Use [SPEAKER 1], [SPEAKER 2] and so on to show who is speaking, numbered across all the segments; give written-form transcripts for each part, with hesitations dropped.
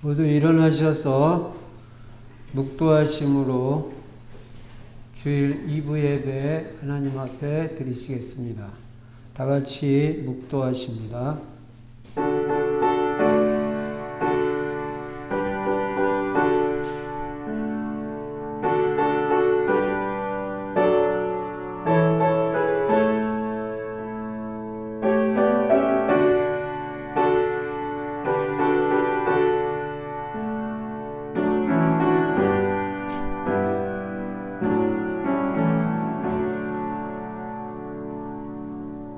[SPEAKER 1] 모두 일어나셔서 묵도하심으로 주일 2부 예배 하나님 앞에 드리시겠습니다. 다 같이 묵도하십니다.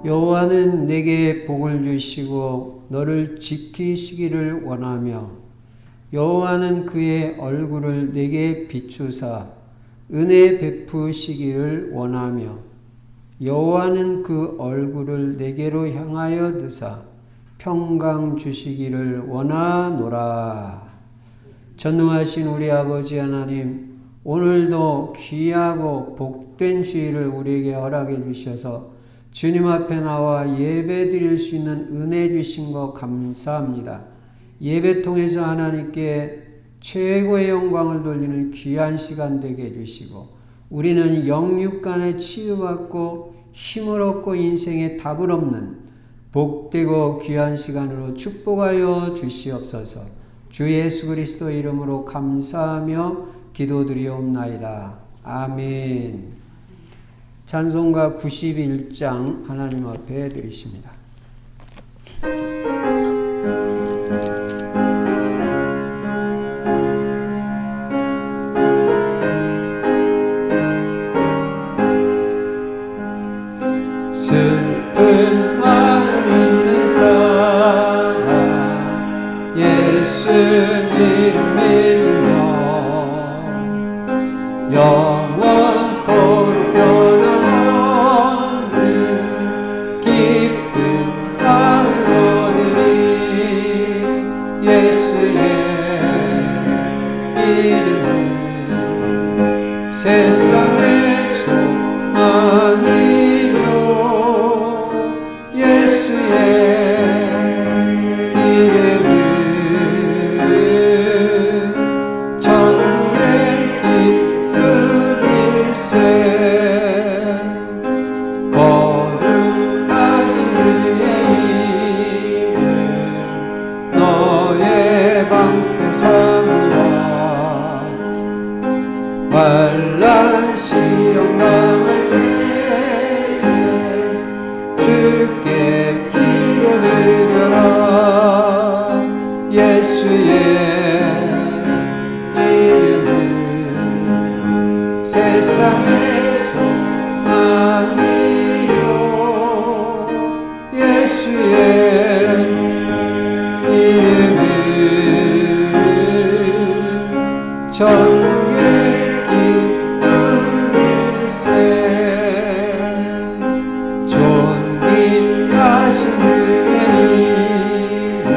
[SPEAKER 1] 여호와는 내게 복을 주시고 너를 지키시기를 원하며 여호와는 그의 얼굴을 내게 비추사 은혜 베푸시기를 원하며 여호와는 그 얼굴을 내게로 향하여 드사 평강 주시기를 원하노라. 전능하신 우리 아버지 하나님, 오늘도 귀하고 복된 주일을 우리에게 허락해 주셔서 주님 앞에 나와 예배 드릴 수 있는 은혜 주신 것 감사합니다. 예배 통해서 하나님께 최고의 영광을 돌리는 귀한 시간 되게 해주시고 우리는 영육간에 치유받고 힘을 얻고 인생에 답을 없는 복되고 귀한 시간으로 축복하여 주시옵소서. 주 예수 그리스도 이름으로 감사하며 기도드리옵나이다. 아멘. 찬송가 91장 하나님 앞에 드리십니다. 슬픈 마음 있는 사람 예수 이름 믿으며 영원토록 세상의 소망이며 예수의 이름은 정의 기쁨일세. 거룩하신 그의 이름 너의 방패 삼으라. 환난 시험 당할 때에 주께 기도드려라. 예수의 이름은 세상의 소망이요 예수의 이름은 전국의 존귀하신 그의 이름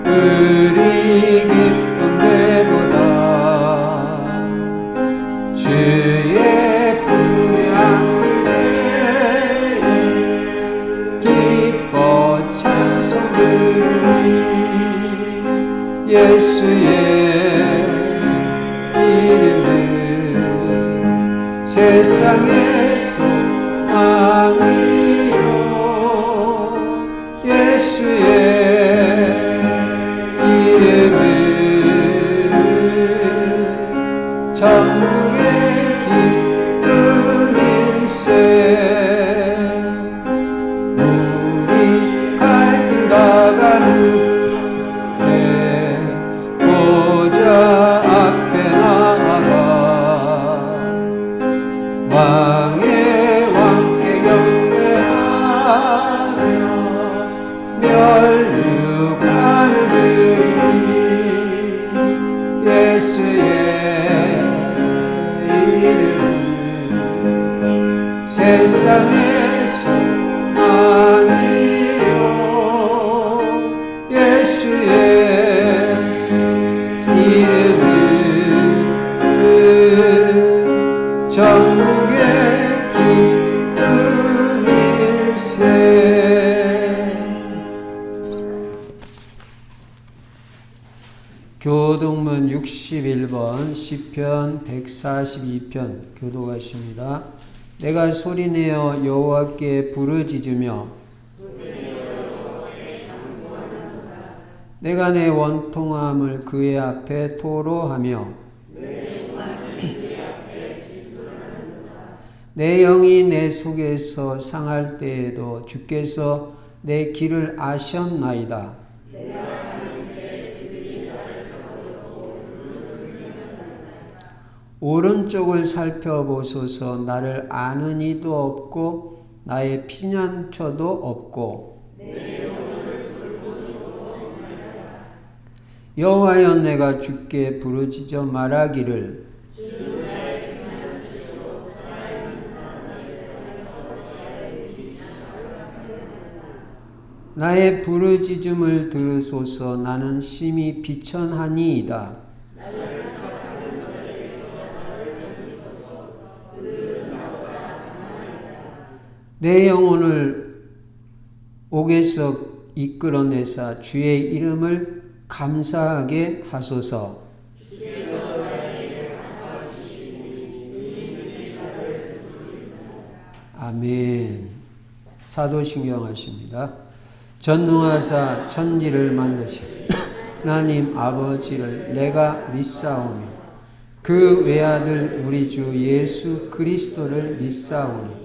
[SPEAKER 1] 우리 기쁜 데보다 주의 품에 안길 때에 기뻐 찬송 부르리. 예수의 이름은 세상의 소망이요 예수의 이름은 천국의 기쁨일세. 우리 갈등 나가는 보좌 앞에 나아가 왕의 왕께 경배하며 멸류관을 드리니 예수의 이름은 세상의 소망이요 예수의 이름은 전국의 기쁨일세. 교동문 61번 시편 142편 교도가십니다. 내가 소리내어 여호와께 부르짖으며 내가 내 원통함을 그의 앞에 토로하며 내 영이 내 속에서 상할 때에도 주께서 내 길을 아셨나이다. 오른쪽을 살펴보소서. 나를 아는 이도 없고 나의 피난처도 없고 여호와여 내가 주께 부르짖어 말하기를 나의 부르짖음을 들으소서. 나는 심히 비천하니이다. 내 영혼을 옥에서 이끌어내사 주의 이름을 감사하게 하소서. 아멘. 사도신경 하십니다. 전능하사 천지를 만드신 하나님 아버지를 내가 믿사오며 그 외아들 우리 주 예수 그리스도를 믿사오니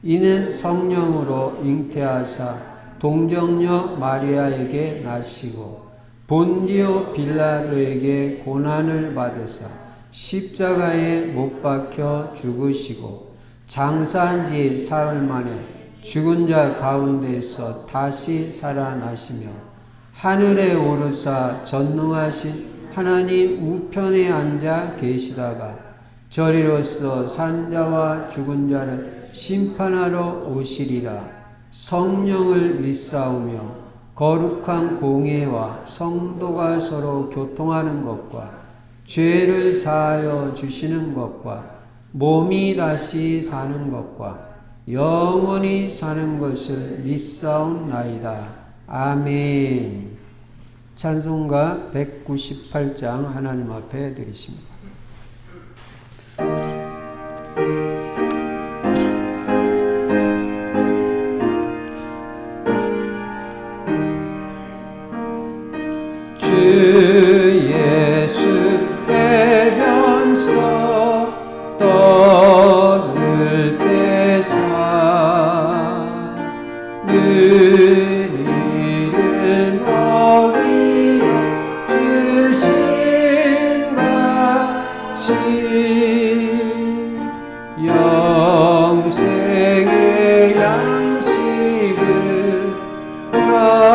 [SPEAKER 1] 이는 성령으로 잉태하사 동정녀 마리아에게 나시고 본디오 빌라도에게 고난을 받으사 십자가에 못 박혀 죽으시고 장사한 지 사흘 만에 죽은 자 가운데서 다시 살아나시며 하늘에 오르사 전능하신 하나님 우편에 앉아 계시다가 저리로서 산자와 죽은 자를 심판하러 오시리라. 성령을 믿사오며 거룩한 공예와 성도가 서로 교통하는 것과 죄를 사하여 주시는 것과 몸이 다시 사는 것과 영원히 사는 것을 믿사옵나이다. 아멘. 찬송가 198장 하나님 앞에 드리십니다. 주 예수 배변서 떠들 때사 누리를 먹이 주신 같이 영생의 양식을 누리고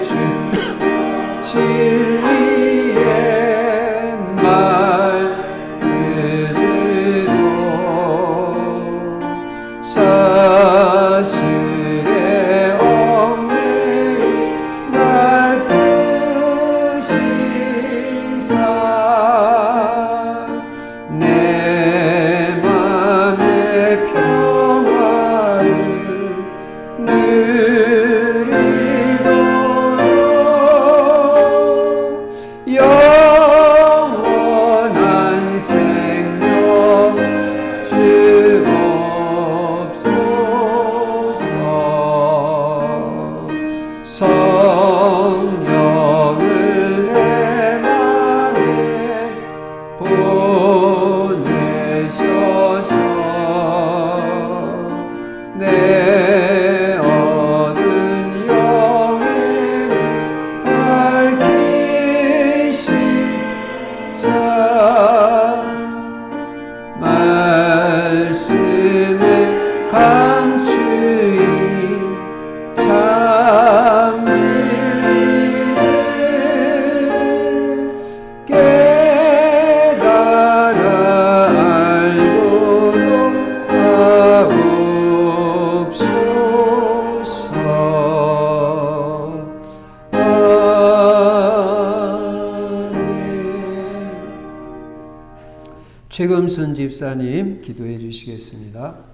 [SPEAKER 1] 주 진리의 말씀으로 사슬의 얽매이 날 푸시사 내 맘의 평화를 누리도록 영원한 생명 주옵소서. 성령을 내 맘에 보내셔서 내 어두운 영혼을 밝히시사 말씀에 감추인 참 진리를 깨달아 알도록 하옵소서. 아멘. 최금순 집사님 기도해 주시겠습니다.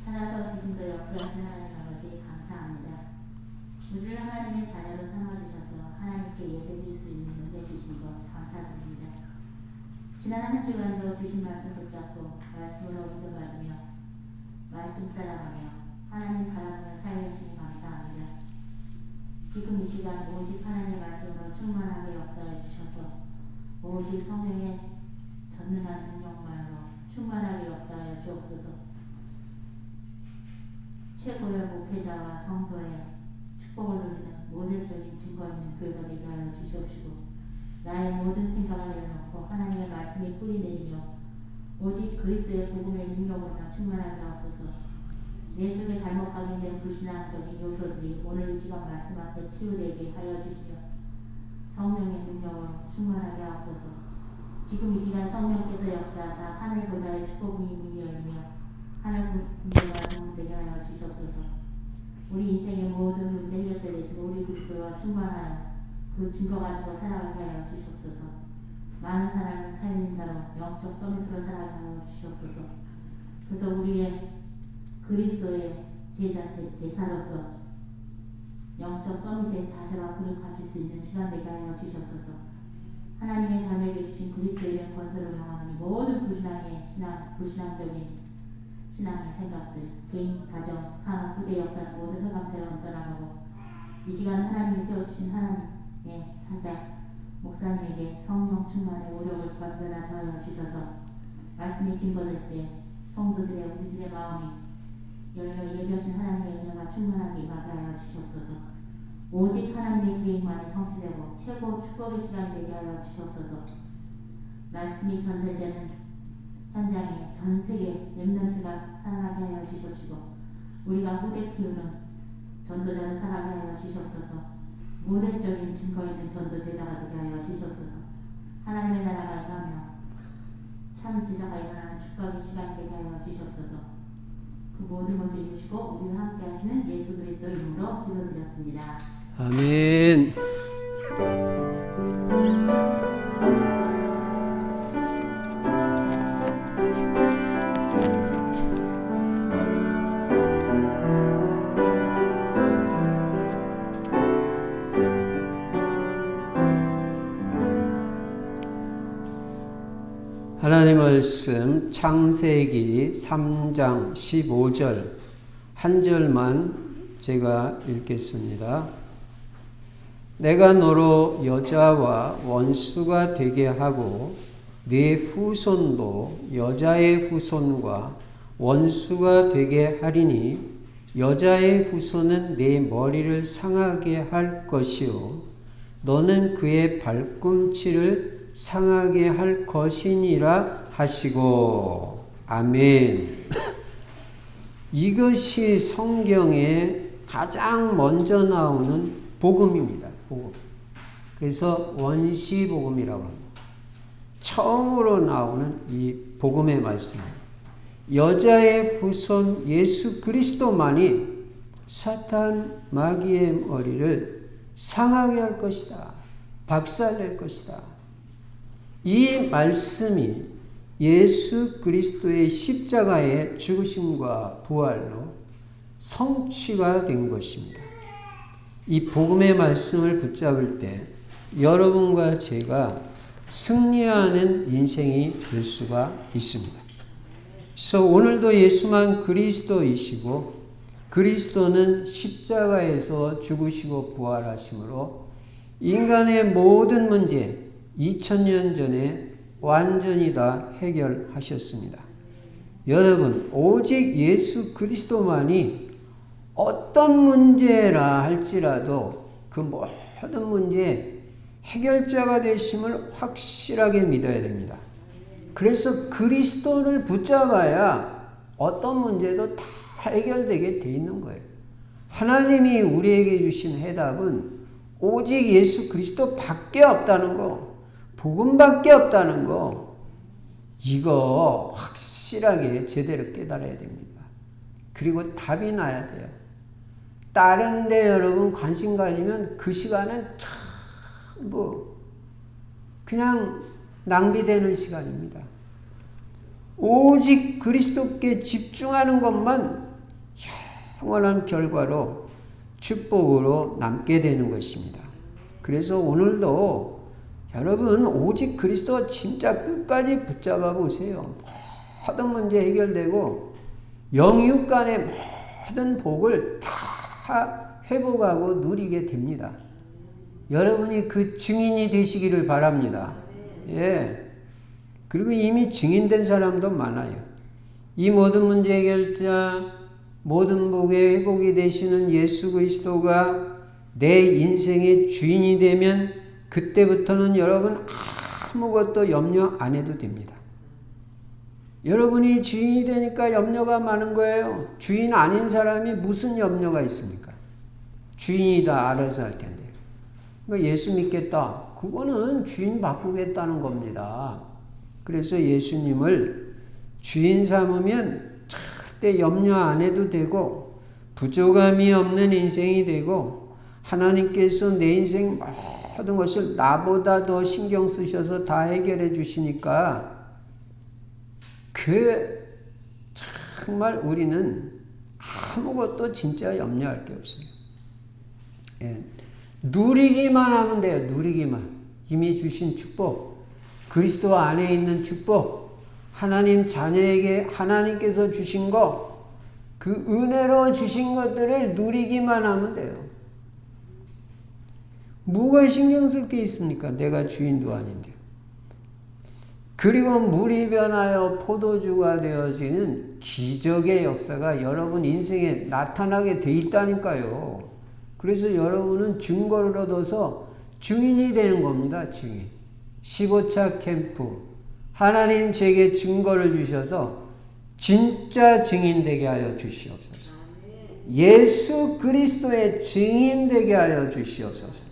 [SPEAKER 2] 살아서 지금도 역사하신 하나님 아버지 감사합니다. 우리를 하나님의 자녀로 삼아주셔서 하나님께 예배드릴 수 있는 은혜 주신 것 감사드립니다. 지난 한 주간도 주신 말씀 붙잡고 말씀으로 인도받으며 말씀 따라가며 하나님 바라보며 살아계시니 감사합니다. 지금 이 시간 오직 하나님의 말씀으로 충만하게 역사해 주셔서 오직 성령의 전능한 능력만으로 충만하게 역사하여 주옵소서. 최고의 목회자와 성도의 축복을 누리는 모델적인 증거 있는 교회가 되게 하여 주시옵시고 나의 모든 생각을 내려놓고 하나님의 말씀이 뿌리 내리며 오직 그리스도의 복음의 능력으로만 충만하게 하옵소서. 내 속에 잘못 각인된 불신앙적인 요소들이 오늘 이 시간 말씀 앞에 치유되게 하여 주시며 성령의 능력으로 충만하게 하옵소서. 지금 이 시간 성령께서 역사하사 하늘 보좌의 축복이 문이 열리며 하늘 군대가 도움되게 하여 주시옵소서. 우리 인생의 모든 문제 해결자 되시고 우리 그리스도와 충만하여 그 증거 가지고 살아가게 하여 주시옵소서. 많은 사람을 살리는 자로 영적 서밋으로 살아가게 하여 주시옵소서. 그래서 우리의 그리스도의 제자로서 영적 서밋의 자세와 그를 갖출 수 있는 시간 되게 하여 주시옵소서. 하나님의 자녀에게 주신 그리스도의 이름 권세를 명하니 모든 불신앙적인 신앙의 생각들, 개인, 가정, 산업, 후대 역사 모든 흑암세력은 떠나가고 이 시간 하나님이 세워주신 하나님의 사자 목사님에게 성령 충만의 오력을 변변하게 하여 주셔서 말씀이 증거될 때 성도들의 우리들의 마음이 열려 예배하신 하나님의 은혜가 충만하게 임하게 하여 주시옵소서. 오직 하나님의 계획만이 성취되고 최고 축복의 시간이 되게 하여 주시옵소서. 말씀이 전달되는 현장에 전 세계 렘넌트가 살아가게 하여 주시옵시고 우리가 후대 키우는 전도자를 살아가게 하여 주시옵소서. 모델적인 증거 있는 전도 제자가 되게 하여 주시옵소서. 하나님의 나라가 임하며 참 제자가 일어나는 축복의 시간이 되게 하여 주시옵소서. 그 모든 것을 이루시고 우리와 함께 하시는 예수 그리스도 이름으로 기도드렸습니다.
[SPEAKER 1] 아멘. 하나님 말씀 창세기 3장 15절 한 절만 제가 읽겠습니다. 내가 너로 여자와 원수가 되게 하고 네 후손도 여자의 후손과 원수가 되게 하리니 여자의 후손은 네 머리를 상하게 할 것이요 너는 그의 발꿈치를 상하게 할 것이니라 하시고. 아멘. 이것이 성경에 가장 먼저 나오는 복음입니다. 복음. 그래서 원시복음이라고 합니다. 처음으로 나오는 이 복음의 말씀. 여자의 후손 예수 그리스도만이 사탄 마귀의 머리를 상하게 할 것이다. 박살낼 것이다. 이 말씀이 예수 그리스도의 십자가의 죽으심과 부활로 성취가 된 것입니다. 이 복음의 말씀을 붙잡을 때 여러분과 제가 승리하는 인생이 될 수가 있습니다. 그래서 오늘도 예수만 그리스도이시고 그리스도는 십자가에서 죽으시고 부활하심으로 인간의 모든 문제 2000년 전에 완전히 다 해결하셨습니다. 여러분, 오직 예수 그리스도만이 어떤 문제라 할지라도 그 모든 문제의 해결자가 되심을 확실하게 믿어야 됩니다. 그래서 그리스도를 붙잡아야 어떤 문제도 다 해결되게 돼 있는 거예요. 하나님이 우리에게 주신 해답은 오직 예수 그리스도밖에 없다는 거, 복음밖에 없다는 거, 이거 확실하게 제대로 깨달아야 됩니다. 그리고 답이 나야 돼요. 다른 데 여러분 관심 가지면 그 시간은 전부 그냥 낭비되는 시간입니다. 오직 그리스도께 집중하는 것만 영원한 결과로 축복으로 남게 되는 것입니다. 그래서 오늘도 여러분 오직 그리스도 진짜 끝까지 붙잡아 보세요. 모든 문제 해결되고 영육 간의 모든 복을 다 회복하고 누리게 됩니다. 여러분이 그 증인이 되시기를 바랍니다. 예. 그리고 이미 증인된 사람도 많아요. 이 모든 문제 해결자, 모든 복의 회복이 되시는 예수 그리스도가 내 인생의 주인이 되면 그때부터는 여러분 아무것도 염려 안 해도 됩니다. 여러분이 주인이 되니까 염려가 많은 거예요. 주인 아닌 사람이 무슨 염려가 있습니까? 주인이다 알아서 할 텐데. 그러니까 예수 믿겠다. 그거는 주인 바꾸겠다는 겁니다. 그래서 예수님을 주인 삼으면 절대 염려 안 해도 되고 부족함이 없는 인생이 되고 하나님께서 내 인생 모든 것을 나보다 더 신경 쓰셔서 다 해결해 주시니까 정말 우리는 아무것도 진짜 염려할 게 없어요. 예. 누리기만 하면 돼요. 누리기만. 이미 주신 축복, 그리스도 안에 있는 축복, 하나님 자녀에게 하나님께서 주신 것, 그 은혜로 주신 것들을 누리기만 하면 돼요. 뭐가 신경 쓸 게 있습니까? 내가 주인도 아닌데. 그리고 물이 변하여 포도주가 되어지는 기적의 역사가 여러분 인생에 나타나게 돼 있다니까요. 그래서 여러분은 증거를 얻어서 증인이 되는 겁니다. 증인. 15차 캠프. 하나님 제게 증거를 주셔서 진짜 증인 되게 하여 주시옵소서. 예수 그리스도의 증인 되게 하여 주시옵소서.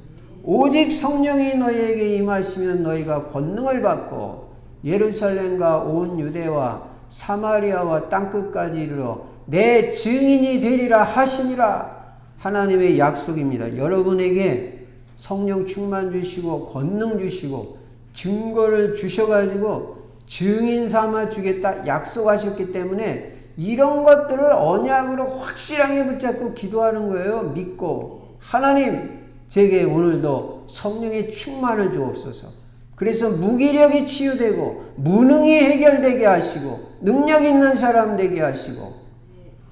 [SPEAKER 1] 오직 성령이 너희에게 임하시면 너희가 권능을 받고 예루살렘과 온 유대와 사마리아와 땅끝까지 이르러 내 증인이 되리라 하시니라. 하나님의 약속입니다. 여러분에게 성령 충만 주시고 권능 주시고 증거를 주셔가지고 증인 삼아 주겠다 약속하셨기 때문에 이런 것들을 언약으로 확실하게 붙잡고 기도하는 거예요. 믿고 하나님 제게 오늘도 성령의 충만을 주옵소서. 그래서 무기력이 치유되고 무능이 해결되게 하시고 능력 있는 사람 되게 하시고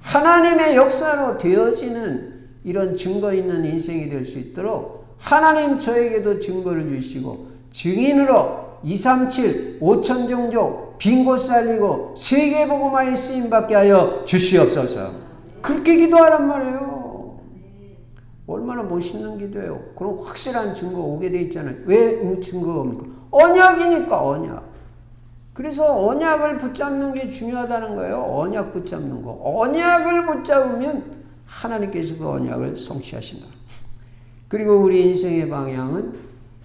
[SPEAKER 1] 하나님의 역사로 되어지는 이런 증거 있는 인생이 될 수 있도록 하나님 저에게도 증거를 주시고 증인으로 237, 5천 종족 빈곳 살리고 세계복음화에 쓰임받게 하여 주시옵소서. 그렇게 기도하란 말이에요. 얼마나 멋있는 기도예요. 그럼 확실한 증거 오게 돼 있잖아요. 왜 증거가 옵니까? 언약이니까 언약. 그래서 언약을 붙잡는 게 중요하다는 거예요. 언약 붙잡는 거. 언약을 붙잡으면 하나님께서 그 언약을 성취하신다. 그리고 우리 인생의 방향은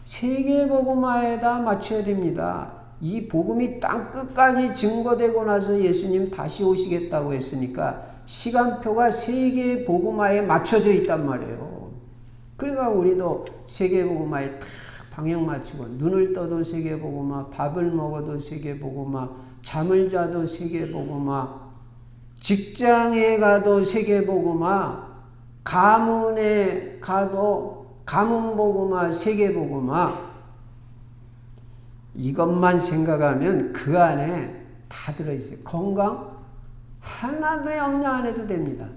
[SPEAKER 1] 세계복음화에다 맞춰야 됩니다. 이 복음이 땅끝까지 증거되고 나서 예수님 다시 오시겠다고 했으니까 시간표가 세계복음화에 맞춰져 있단 말이에요. 그러니까 우리도 세계복음화에 딱 방향 맞추고 눈을 떠도 세계복음화, 밥을 먹어도 세계복음화, 잠을 자도 세계복음화, 직장에 가도 세계복음화, 가문에 가도 가문복음화, 세계복음화. 이것만 생각하면 그 안에 다 들어있어요. 건강 하나도 염려 안 해도 됩니다.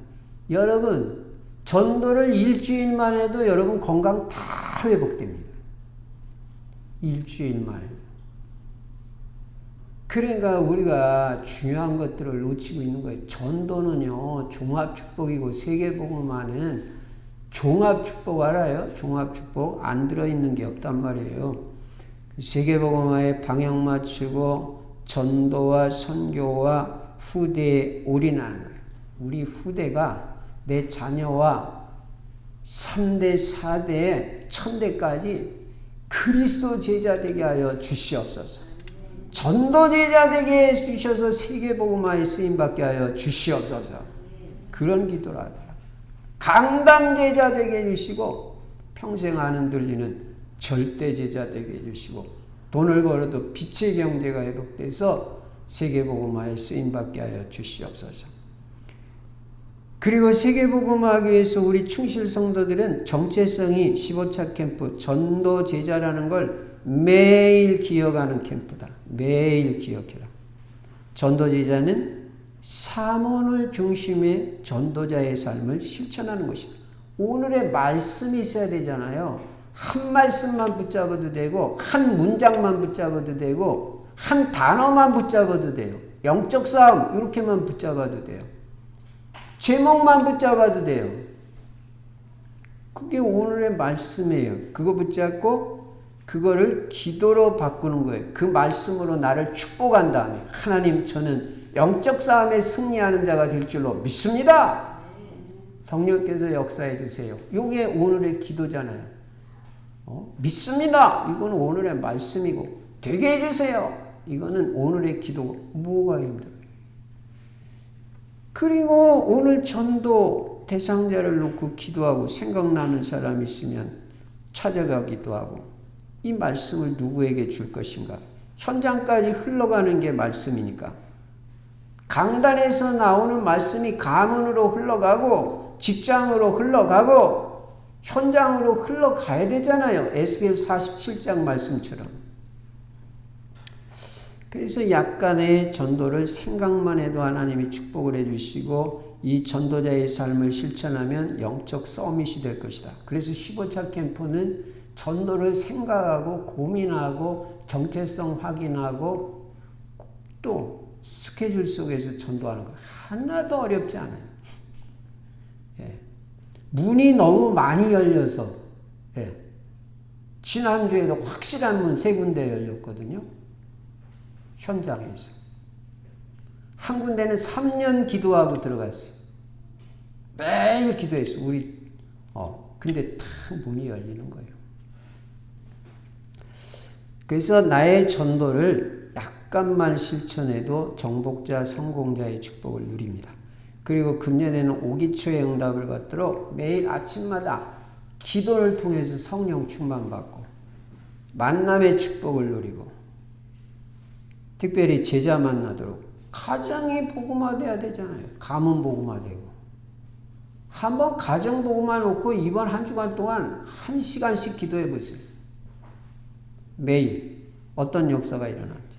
[SPEAKER 1] 여러분 전도를 일주일만 해도 여러분 건강 다 회복됩니다. 일주일만 해도. 그러니까 우리가 중요한 것들을 놓치고 있는 거예요. 전도는요 종합축복이고 세계복음화는 종합축복 알아요? 종합축복 안 들어있는 게 없단 말이에요. 세계복음화에 방향 맞추고 전도와 선교와 후대에 올인하는 거예요. 우리 후대가 내 자녀와 3대, 4대, 1000대까지 그리스도 제자 되게 하여 주시옵소서. 전도 제자 되게 해주셔서 세계복음화에 쓰임받게 하여 주시옵소서. 그런 기도를 하더라. 강단 제자 되게 해주시고 평생 안 흔들리는 절대 제자 되게 해주시고 돈을 벌어도 빛의 경제가 회복돼서 세계복음화에 쓰임받게 하여 주시옵소서. 그리고 세계복음화하기 위해서 우리 충실 성도들은 정체성이 15차 캠프 전도 제자라는 걸 매일 기억하는 캠프다. 매일 기억해라. 전도 제자는 사모를 중심의 전도자의 삶을 실천하는 것이다. 오늘의 말씀이 있어야 되잖아요. 한 말씀만 붙잡아도 되고 한 문장만 붙잡아도 되고 한 단어만 붙잡아도 돼요. 영적 싸움 이렇게만 붙잡아도 돼요. 제목만 붙잡아도 돼요. 그게 오늘의 말씀이에요. 그거 붙잡고 그거를 기도로 바꾸는 거예요. 그 말씀으로 나를 축복한 다음에 하나님 저는 영적 싸움에 승리하는 자가 될 줄로 믿습니다. 성령께서 역사해 주세요. 이게 오늘의 기도잖아요. 믿습니다. 이거는 오늘의 말씀이고 되게 해주세요. 이거는 오늘의 기도. 뭐가 힘들어요? 그리고 오늘 전도 대상자를 놓고 기도하고 생각나는 사람이 있으면 찾아가기도 하고 이 말씀을 누구에게 줄 것인가? 현장까지 흘러가는 게 말씀이니까. 강단에서 나오는 말씀이 가문으로 흘러가고 직장으로 흘러가고 현장으로 흘러가야 되잖아요. 에스겔 47장 말씀처럼. 그래서 약간의 전도를 생각만 해도 하나님이 축복을 해주시고 이 전도자의 삶을 실천하면 영적 서밋이 될 것이다. 그래서 15차 캠프는 전도를 생각하고 고민하고 정체성 확인하고 또 스케줄 속에서 전도하는 거 하나도 어렵지 않아요. 예. 문이 너무 많이 열려서 예. 지난주에도 확실한 문 3군데 열렸거든요. 현장에서. 한 군데는 3년 기도하고 들어갔어요. 매일 기도했어. 근데 탁 문이 열리는 거예요. 그래서 나의 전도를 약간만 실천해도 정복자, 성공자의 축복을 누립니다. 그리고 금년에는 오기초의 응답을 받도록 매일 아침마다 기도를 통해서 성령 충만받고 만남의 축복을 누리고 특별히 제자 만나도록 가정이 복음화돼야 되잖아요. 가문 복음화되고 한번 가정 복음화 놓고 이번 한 주간 동안 1시간씩 기도해 보세요. 매일 어떤 역사가 일어날지.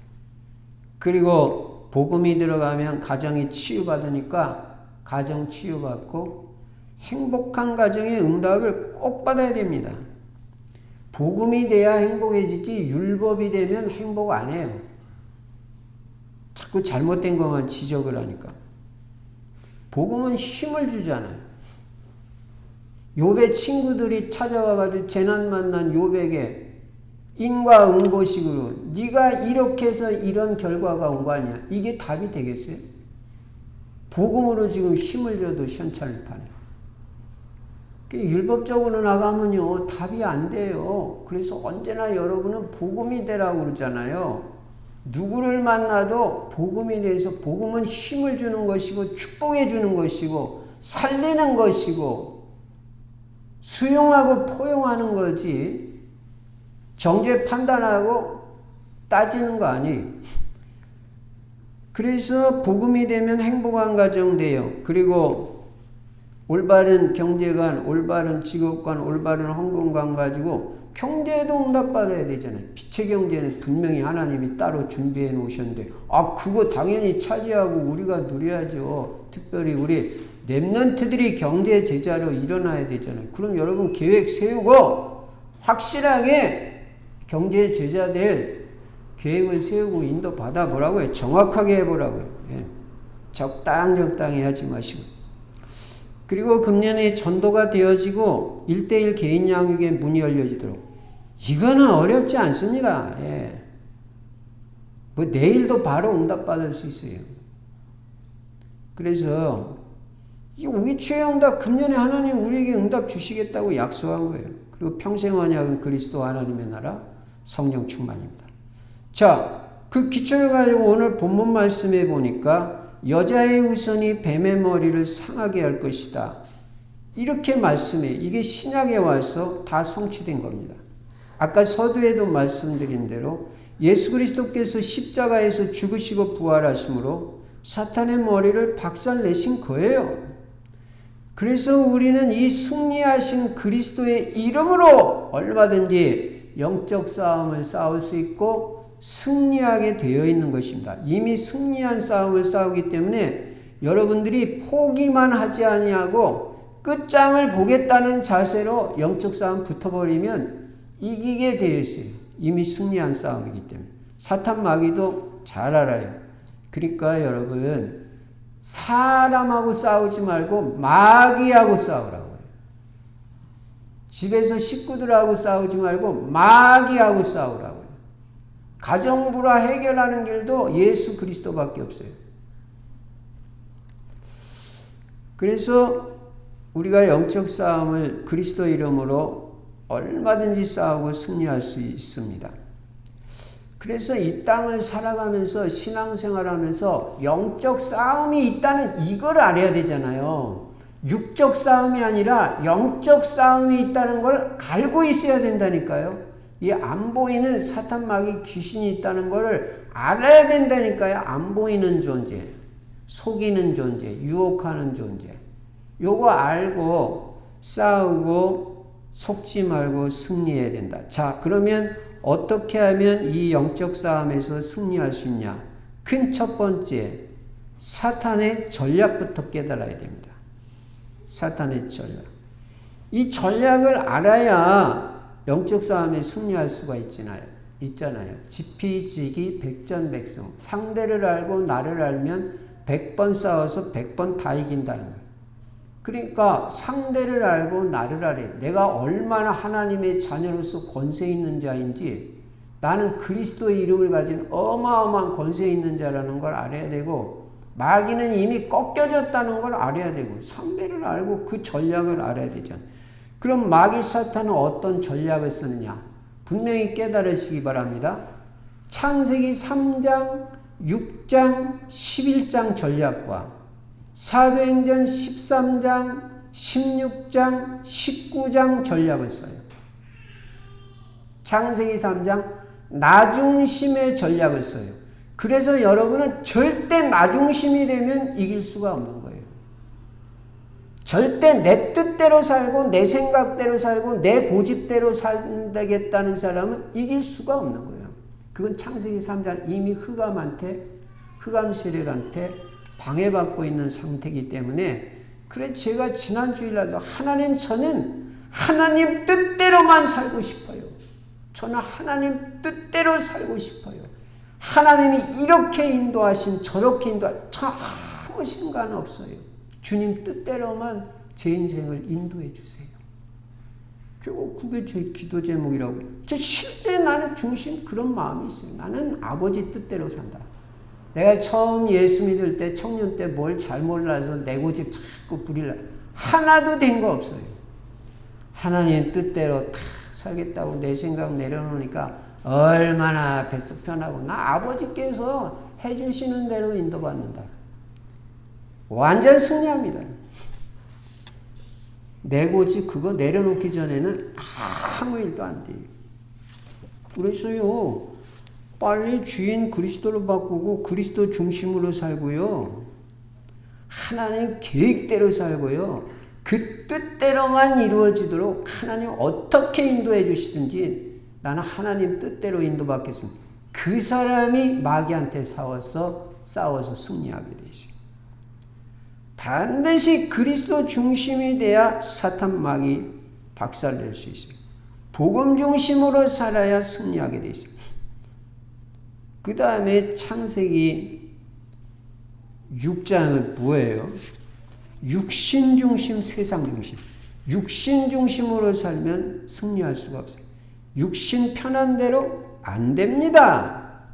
[SPEAKER 1] 그리고 복음이 들어가면 가정이 치유받으니까 가정 치유받고 행복한 가정의 응답을 꼭 받아야 됩니다. 복음이 돼야 행복해지지 율법이 되면 행복 안 해요. 자꾸 잘못된 것만 지적을 하니까. 복음은 힘을 주잖아요. 욥의 친구들이 찾아와가지고 재난 만난 욥에게 인과응보식으로 네가 이렇게 해서 이런 결과가 온 거 아니야. 이게 답이 되겠어요? 복음으로 지금 힘을 줘도 시원찮을 판에. 율법적으로 나가면요 답이 안 돼요. 그래서 언제나 여러분은 복음이 되라고 그러잖아요. 누구를 만나도 복음이 돼서, 복음은 힘을 주는 것이고 축복해 주는 것이고 살리는 것이고 수용하고 포용하는 거지, 정죄 판단하고 따지는 거 아니에요. 그래서 복음이 되면 행복한 가정 돼요. 그리고 올바른 경제관, 올바른 직업관, 올바른 헌금관 가지고 경제도 응답받아야 되잖아요. 빛의 경제는 분명히 하나님이 따로 준비해 놓으셨는데 그거 당연히 차지하고 우리가 누려야죠. 특별히 우리 렘넌트들이 경제 제자로 일어나야 되잖아요. 그럼 여러분 계획 세우고 확실하게 경제 제자 될 계획을 세우고 인도 받아보라고요. 정확하게 해보라고요. 예. 적당히 하지 마시고. 그리고 금년에 전도가 되어지고 1:1 개인 양육의 문이 열려지도록. 이거는 어렵지 않습니다. 예. 뭐 내일도 바로 응답받을 수 있어요. 그래서 이 오기초의 응답, 금년에 하나님 우리에게 응답 주시겠다고 약속한 거예요. 그리고 평생 언약은 그리스도 하나님의 나라 성령 충만입니다. 자, 그 기초를 가지고 오늘 본문 말씀해 보니까 여자의 후손이 뱀의 머리를 상하게 할 것이다. 이렇게 말씀해. 이게 신약에 와서 다 성취된 겁니다. 아까 서두에도 말씀드린 대로 예수 그리스도께서 십자가에서 죽으시고 부활하심으로 사탄의 머리를 박살내신 거예요. 그래서 우리는 이 승리하신 그리스도의 이름으로 얼마든지 영적 싸움을 싸울 수 있고 승리하게 되어 있는 것입니다. 이미 승리한 싸움을 싸우기 때문에 여러분들이 포기만 하지 아니하고 끝장을 보겠다는 자세로 영적 싸움 붙어버리면 이기게 되어 있어요. 이미 승리한 싸움이기 때문에. 사탄 마귀도 잘 알아요. 그러니까 여러분 사람하고 싸우지 말고 마귀하고 싸우라고요. 집에서 식구들하고 싸우지 말고 마귀하고 싸우라고요. 가정불화 해결하는 길도 예수 그리스도밖에 없어요. 그래서 우리가 영적 싸움을 그리스도 이름으로 얼마든지 싸우고 승리할 수 있습니다. 그래서 이 땅을 살아가면서 신앙생활하면서 영적 싸움이 있다는 이걸 알아야 되잖아요. 육적 싸움이 아니라 영적 싸움이 있다는 걸 알고 있어야 된다니까요. 이 안 보이는 사탄 마귀 귀신이 있다는 걸 알아야 된다니까요. 안 보이는 존재, 속이는 존재, 유혹하는 존재. 요거 알고 싸우고 속지 말고 승리해야 된다. 자, 그러면 어떻게 하면 이 영적 싸움에서 승리할 수 있냐? 큰 첫 번째, 사탄의 전략부터 깨달아야 됩니다. 사탄의 전략. 이 전략을 알아야 영적 싸움에 승리할 수가 있잖아요. 지피지기 백전백승. 상대를 알고 나를 알면 100번 싸워서 100번 다 이긴다는 거예요. 그러니까 상대를 알고 나를 알아야 돼. 내가 얼마나 하나님의 자녀로서 권세 있는 자인지, 나는 그리스도의 이름을 가진 어마어마한 권세 있는 자라는 걸 알아야 되고, 마귀는 이미 꺾여졌다는 걸 알아야 되고, 상대를 알고 그 전략을 알아야 되잖아. 그럼 마귀 사탄은 어떤 전략을 쓰느냐? 분명히 깨달으시기 바랍니다. 창세기 3장, 6장, 11장 전략과 사도행전 13장, 16장, 19장 전략을 써요. 창세기 3장 나중심의 전략을 써요. 그래서 여러분은 절대 나중심이 되면 이길 수가 없는 거예요. 절대 내 뜻대로 살고 내 생각대로 살고 내 고집대로 살겠다는 사람은 이길 수가 없는 거예요. 그건 창세기 3장 이미 흑암 세력한테 방해받고 있는 상태이기 때문에, 그래 제가 지난 주일날도 저는 하나님 뜻대로만 살고 싶어요. 저는 하나님 뜻대로 살고 싶어요. 하나님이 이렇게 인도하신 저렇게 저 아무 상관없어요. 주님 뜻대로만 제 인생을 인도해 주세요. 그게 제 기도 제목이라고. 실제 나는 중심 그런 마음이 있어요. 나는 아버지 뜻대로 산다. 내가 처음 예수 믿을 때 청년 때 뭘 잘 몰라서 내 고집 자꾸 부리려 하나도 된 거 없어요. 하나님 뜻대로 다 살겠다고 내 생각 내려놓으니까 얼마나 뱃속 편하고 나 아버지께서 해주시는 대로 인도받는다. 완전 승리합니다. 내 고집 그거 내려놓기 전에는 아무 일도 안 돼요. 그래서요 빨리 주인 그리스도로 바꾸고 그리스도 중심으로 살고요. 하나님 계획대로 살고요. 그 뜻대로만 이루어지도록 하나님 어떻게 인도해 주시든지 나는 하나님 뜻대로 인도받겠습니다. 그 사람이 마귀한테 싸워서 승리하게 되어 있어요. 반드시 그리스도 중심이 돼야 사탄 마귀 박살낼 수 있어요. 복음 중심으로 살아야 승리하게 되어 있어요. 그 다음에 창세기 6장은 뭐예요? 육신 중심, 세상 중심. 육신 중심으로 살면 승리할 수가 없어요. 육신 편한 대로 안 됩니다.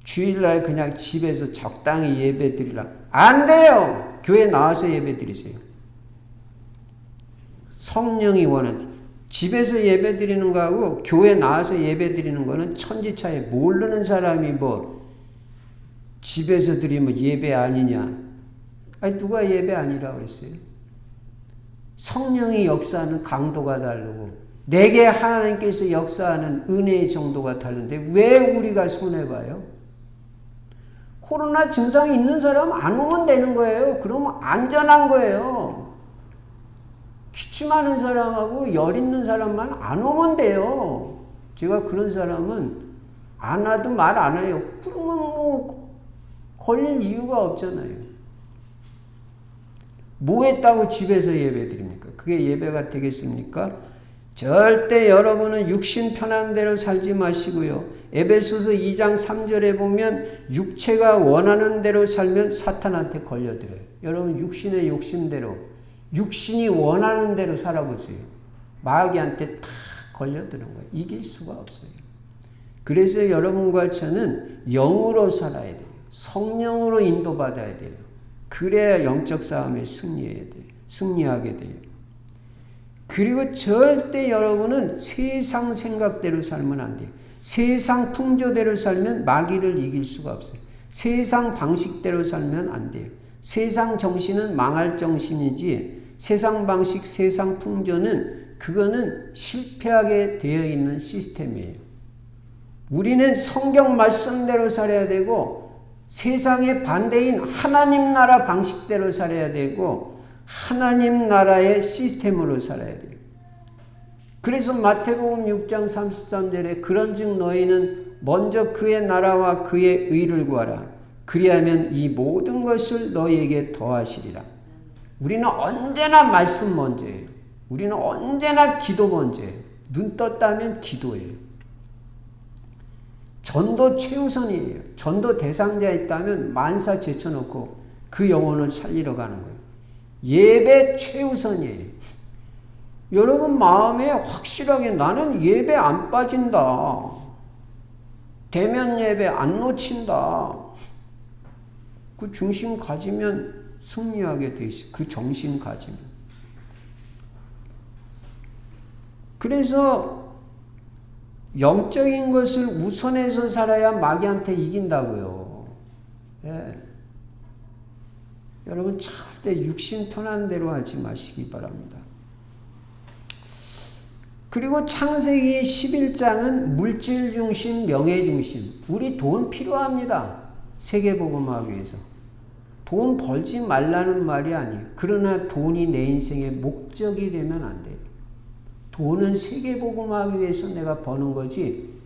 [SPEAKER 1] 주일날 그냥 집에서 적당히 예배 드리라. 안 돼요. 교회 나와서 예배 드리세요. 성령이 원하는 집에서 예배 드리는 거하고 교회 나와서 예배 드리는 거는 천지차이. 모르는 사람이 뭐 집에서 드리면 예배 아니냐. 아니 누가 예배 아니라고 그랬어요? 성령이 역사하는 강도가 다르고 내게 하나님께서 역사하는 은혜의 정도가 다른데 왜 우리가 손해봐요? 코로나 증상이 있는 사람 안 오면 되는 거예요. 그러면 안전한 거예요. 기침하는 사람하고 열 있는 사람만 안 오면 돼요. 제가 그런 사람은 안 와도 말 안 해요. 그러면 뭐 걸릴 이유가 없잖아요. 뭐 했다고 집에서 예배 드립니까? 그게 예배가 되겠습니까? 절대 여러분은 육신 편한 대로 살지 마시고요. 에베소서 2장 3절에 보면 육체가 원하는 대로 살면 사탄한테 걸려들어요. 여러분 육신의 욕심대로 육신이 원하는 대로 살아보세요. 마귀한테 다 걸려드는 거예요. 이길 수가 없어요. 그래서 여러분과 저는 영으로 살아야 돼요. 성령으로 인도받아야 돼요. 그래야 영적 싸움에 승리하게 돼요. 그리고 절대 여러분은 세상 생각대로 살면 안 돼요. 세상 풍조대로 살면 마귀를 이길 수가 없어요. 세상 방식대로 살면 안 돼요. 세상 정신은 망할 정신이지 세상 방식, 세상 풍조는 그거는 실패하게 되어 있는 시스템이에요. 우리는 성경 말씀대로 살아야 되고 세상의 반대인 하나님 나라 방식대로 살아야 되고 하나님 나라의 시스템으로 살아야 돼요. 그래서 마태복음 6장 33절에 그런즉 너희는 먼저 그의 나라와 그의 의를 구하라. 그리하면 이 모든 것을 너희에게 더하시리라. 우리는 언제나 말씀 먼저예요. 우리는 언제나 기도 먼저예요. 눈 떴다면 기도예요. 전도 최우선이에요. 전도 대상자 있다면 만사 제쳐놓고 그 영혼을 살리러 가는 거예요. 예배 최우선이에요. 여러분 마음에 확실하게 나는 예배 안 빠진다. 대면 예배 안 놓친다. 그 중심 가지면 승리하게 돼 있어요. 그 정신 가지면. 그래서 영적인 것을 우선해서 살아야 마귀한테 이긴다고요. 예. 여러분 절대 육신 편한 대로 하지 마시기 바랍니다. 그리고 창세기 11장은 물질 중심, 명예 중심. 우리 돈 필요합니다. 세계복음하기 위해서. 돈 벌지 말라는 말이 아니에요. 그러나 돈이 내 인생의 목적이 되면 안 돼요. 돈은 세계복음하기 위해서 내가 버는 거지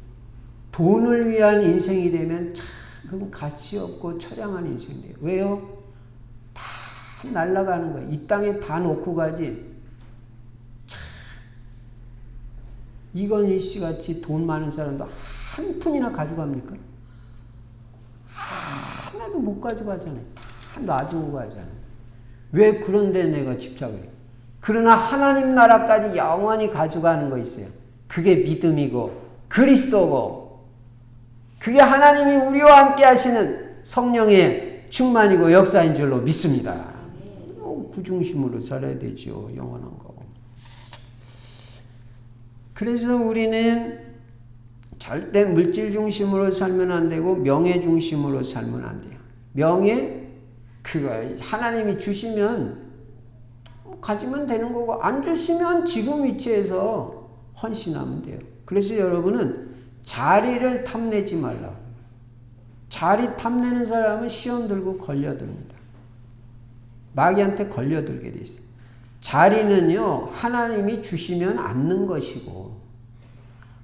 [SPEAKER 1] 돈을 위한 인생이 되면 참 그건 가치 없고 처량한 인생이 돼요. 왜요? 다 날아가는 거예요. 이 땅에 다 놓고 가지. 이건희 씨 같이 돈 많은 사람도 한 푼이나 가져갑니까? 하나도 못 가져가잖아요. 다 놔두고 가잖아요. 왜 그런데 내가 집착을 해요? 그러나 하나님 나라까지 영원히 가져가는 거 있어요. 그게 믿음이고 그리스도고 그게 하나님이 우리와 함께 하시는 성령의 충만이고 역사인 줄로 믿습니다. 그 중심으로 살아야 되죠. 영원한 거. 그래서 우리는 절대 물질 중심으로 살면 안 되고 명예 중심으로 살면 안 돼요. 명예 그거 하나님이 주시면 가지면 되는 거고 안 주시면 지금 위치에서 헌신하면 돼요. 그래서 여러분은 자리를 탐내지 말라. 자리 탐내는 사람은 시험 들고 걸려듭니다. 마귀한테 걸려들게 돼 있어요. 자리는요 하나님이 주시면 앉는 것이고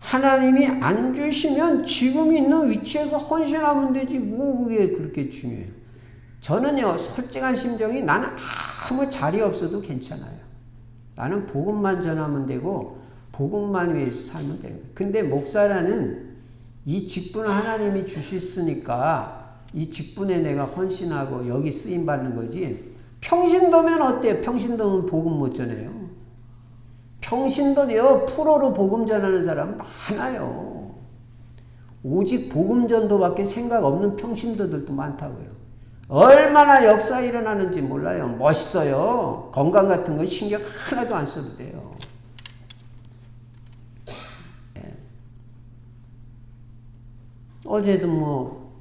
[SPEAKER 1] 하나님이 안 주시면 지금 있는 위치에서 헌신하면 되지 뭐 그게 그렇게 중요해요. 저는요 솔직한 심정이 나는 아무 자리 없어도 괜찮아요. 나는 복음만 전하면 되고 복음만 위해서 살면 되는 거예요. 근데 목사라는 이 직분을 하나님이 주셨으니까 이 직분에 내가 헌신하고 여기 쓰임받는 거지. 평신도면 어때요? 평신도면 복음 못 전해요. 평신도요 프로로 복음 전하는 사람 많아요. 오직 복음 전도밖에 생각 없는 평신도들도 많다고요. 얼마나 역사 일어나는지 몰라요. 멋있어요. 건강 같은 건 신경 하나도 안 써도 돼요. 네. 어제도 뭐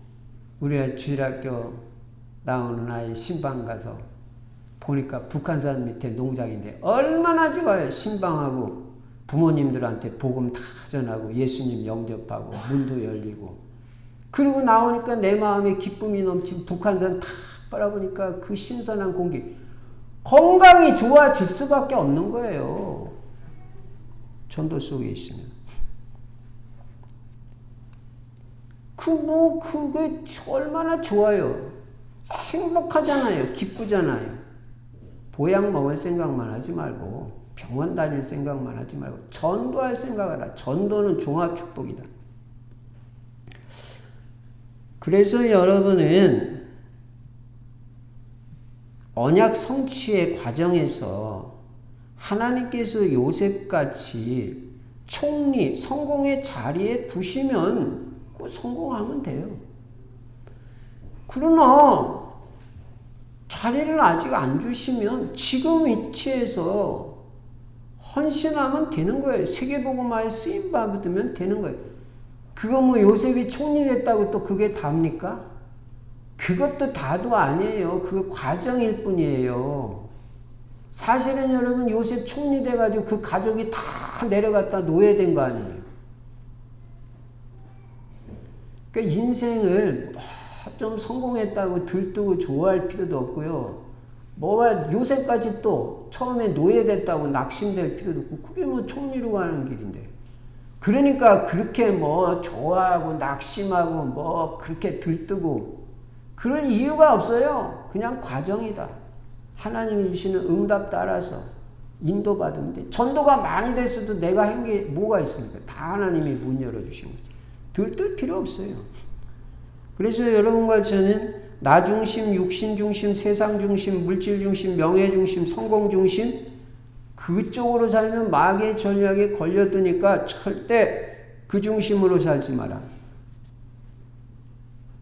[SPEAKER 1] 우리 주일학교 나오는 아이 신방 가서 보니까 북한산 밑에 농장인데 얼마나 좋아요. 신방하고 부모님들한테 복음 다 전하고 예수님 영접하고 문도 열리고 그리고 나오니까 내 마음에 기쁨이 넘치고 북한산 탁 바라보니까 그 신선한 공기 건강이 좋아질 수밖에 없는 거예요. 전도 속에 있으면 그게 얼마나 좋아요. 행복하잖아요. 기쁘잖아요. 보약 먹을 생각만 하지 말고 병원 다닐 생각만 하지 말고 전도할 생각을 하라. 전도는 종합축복이다. 그래서 여러분은 언약 성취의 과정에서 하나님께서 요셉같이 총리, 성공의 자리에 두시면 성공하면 돼요. 그러나 자리를 아직 안 주시면 지금 위치에서 헌신하면 되는 거예요. 세계복음화에 쓰임받으면 되는 거예요. 그거 뭐 요셉이 총리 됐다고 또 그게 답니까? 그것도 다도 아니에요. 그거 과정일 뿐이에요. 사실은 여러분 요셉 총리 돼가지고 그 가족이 다 내려갔다 노예된 거 아니에요. 그러니까 인생을 좀 성공했다고 들뜨고 좋아할 필요도 없고요. 뭐가 요새까지 또 처음에 노예됐다고 낙심될 필요도 없고 그게 뭐 총리로 가는 길인데. 그러니까 그렇게 뭐 좋아하고 낙심하고 뭐 그렇게 들뜨고 그럴 이유가 없어요. 그냥 과정이다. 하나님이 주시는 응답 따라서 인도받으면 돼. 전도가 많이 됐어도 내가 한 게 뭐가 있습니까? 다 하나님이 문 열어주신 거죠. 들뜰 필요 없어요. 그래서 여러분과 저는 나 중심, 육신 중심, 세상 중심, 물질 중심, 명예 중심, 성공 중심 그쪽으로 살면 마귀의 전략에 걸려드니까 절대 그 중심으로 살지 마라.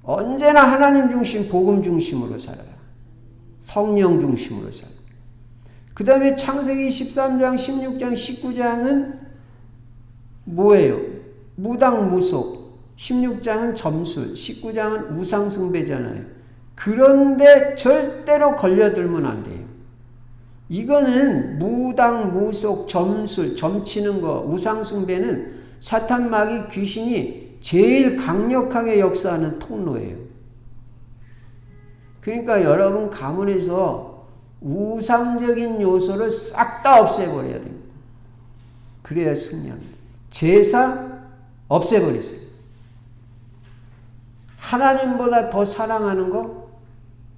[SPEAKER 1] 언제나 하나님 중심, 복음 중심으로 살아라. 성령 중심으로 살아. 그 다음에 창세기 13장, 16장, 19장은 뭐예요? 무당무속. 16장은 점술, 19장은 우상숭배잖아요. 그런데 절대로 걸려들면 안 돼요. 이거는 무당, 무속, 점술, 점치는 거, 우상숭배는 사탄 마귀 귀신이 제일 강력하게 역사하는 통로예요. 그러니까 여러분 가문에서 우상적인 요소를 싹 다 없애버려야 됩니다. 그래야 승리합니다. 제사 없애버리세요. 하나님보다 더 사랑하는 거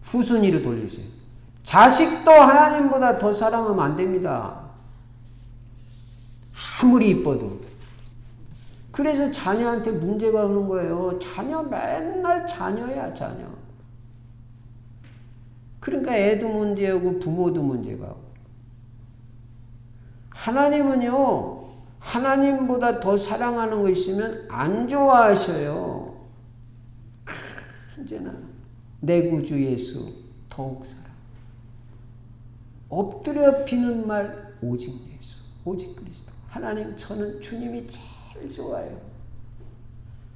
[SPEAKER 1] 후순위로 돌리세요. 자식도 하나님보다 더 사랑하면 안 됩니다. 아무리 이뻐도. 그래서 자녀한테 문제가 오는 거예요. 자녀 맨날 자녀야 자녀. 그러니까 애도 문제고 부모도 문제가 오고. 하나님은요, 하나님보다 더 사랑하는 거 있으면 안 좋아하셔요. 언제나 내 구주 예수 더욱 사랑. 엎드려 비는 말 오직 예수, 오직 그리스도. 하나님, 저는 주님이 제일 좋아요.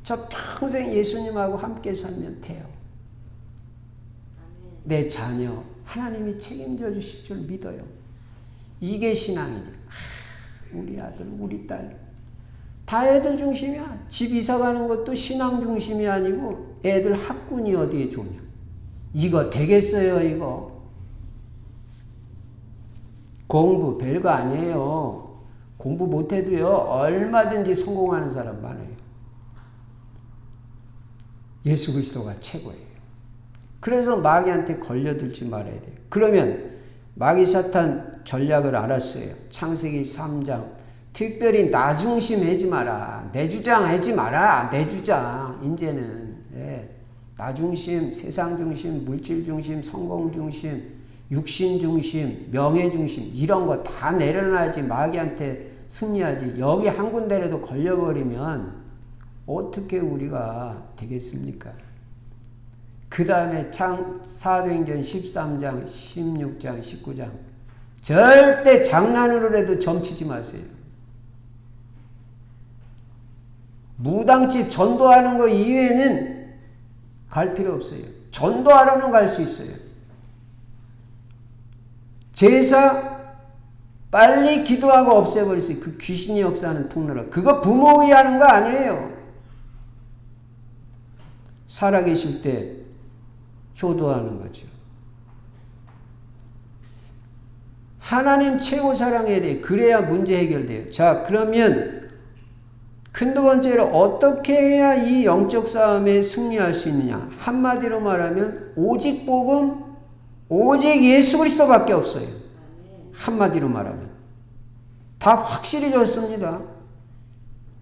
[SPEAKER 1] 저 평생 예수님하고 함께 살면 돼요. 내 자녀 하나님이 책임져 주실 줄 믿어요. 이게 신앙이에요. 우리 아들, 우리 딸 다 애들 중심이야. 집 이사 가는 것도 신앙 중심이 아니고 애들 학군이 어디에 좋냐. 이거 되겠어요, 이거. 공부 별거 아니에요. 공부 못해도요, 얼마든지 성공하는 사람 많아요. 예수 그리스도가 최고예요. 그래서 마귀한테 걸려들지 말아야 돼요. 그러면 마귀 사탄 전략을 알았어요. 창세기 3장. 특별히 나 중심 하지 마라. 내 주장 하지 마라. 내 주장. 이제는 나 중심, 세상 중심, 물질 중심, 성공 중심, 육신 중심, 명예 중심 이런 거 다 내려놔야지 마귀한테 승리하지. 여기 한 군데라도 걸려버리면 어떻게 우리가 되겠습니까? 그 다음에 사도행전 13장, 16장, 19장. 절대 장난으로라도 점치지 마세요. 무당집 전도하는 거 이외에는 갈 필요 없어요. 전도하러는 갈 수 있어요. 제사 빨리 기도하고 없애버리세요. 그 귀신이 역사하는 통로라. 그거 부모 위하는 거 아니에요. 살아계실 때 효도하는 거죠. 하나님 최고 사랑해야 돼요. 그래야 문제 해결돼요. 자, 그러면 큰 두 번째로 어떻게 해야 이 영적 싸움에 승리할 수 있느냐. 한마디로 말하면 오직 복음, 오직 예수 그리스도밖에 없어요. 한마디로 말하면. 다 확실히 좋습니다.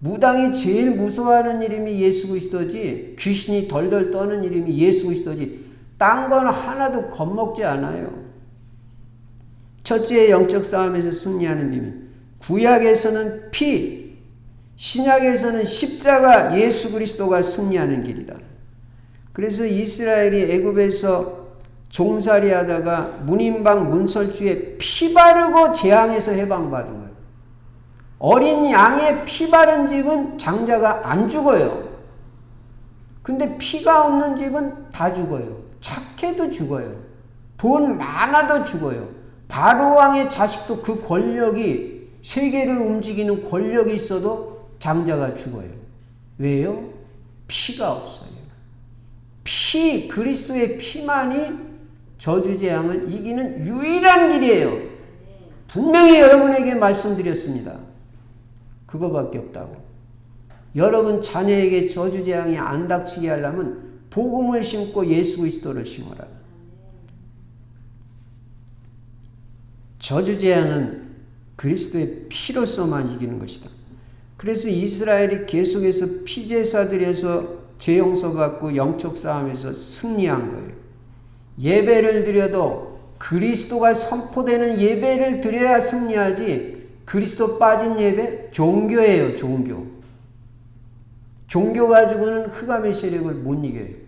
[SPEAKER 1] 무당이 제일 무서워하는 이름이 예수 그리스도지, 귀신이 덜덜 떠는 이름이 예수 그리스도지, 딴 건 하나도 겁먹지 않아요. 첫째, 영적 싸움에서 승리하는 비밀. 구약에서는 피, 신약에서는 십자가, 예수 그리스도가 승리하는 길이다. 그래서 이스라엘이 애굽에서 종살이 하다가 문인방 문설주에 피 바르고 재앙에서 해방받은 거예요. 어린 양의 피 바른 집은 장자가 안 죽어요. 근데 피가 없는 집은 다 죽어요. 착해도 죽어요. 돈 많아도 죽어요. 바로왕의 자식도 그 권력이, 세계를 움직이는 권력이 있어도 장자가 죽어요. 왜요? 피가 없어요. 피, 그리스도의 피만이 저주재앙을 이기는 유일한 길이에요. 분명히 여러분에게 말씀드렸습니다. 그거밖에 없다고. 여러분 자녀에게 저주재앙이 안 닥치게 하려면 복음을 심고 예수 그리스도를 심어라. 저주재앙은 그리스도의 피로서만 이기는 것이다. 그래서 이스라엘이 계속해서 피제사 드려서 죄 용서받고 영적 싸움에서 승리한 거예요. 예배를 드려도 그리스도가 선포되는 예배를 드려야 승리하지, 그리스도 빠진 예배 종교예요. 종교. 종교 가지고는 흑암의 세력을 못 이겨요.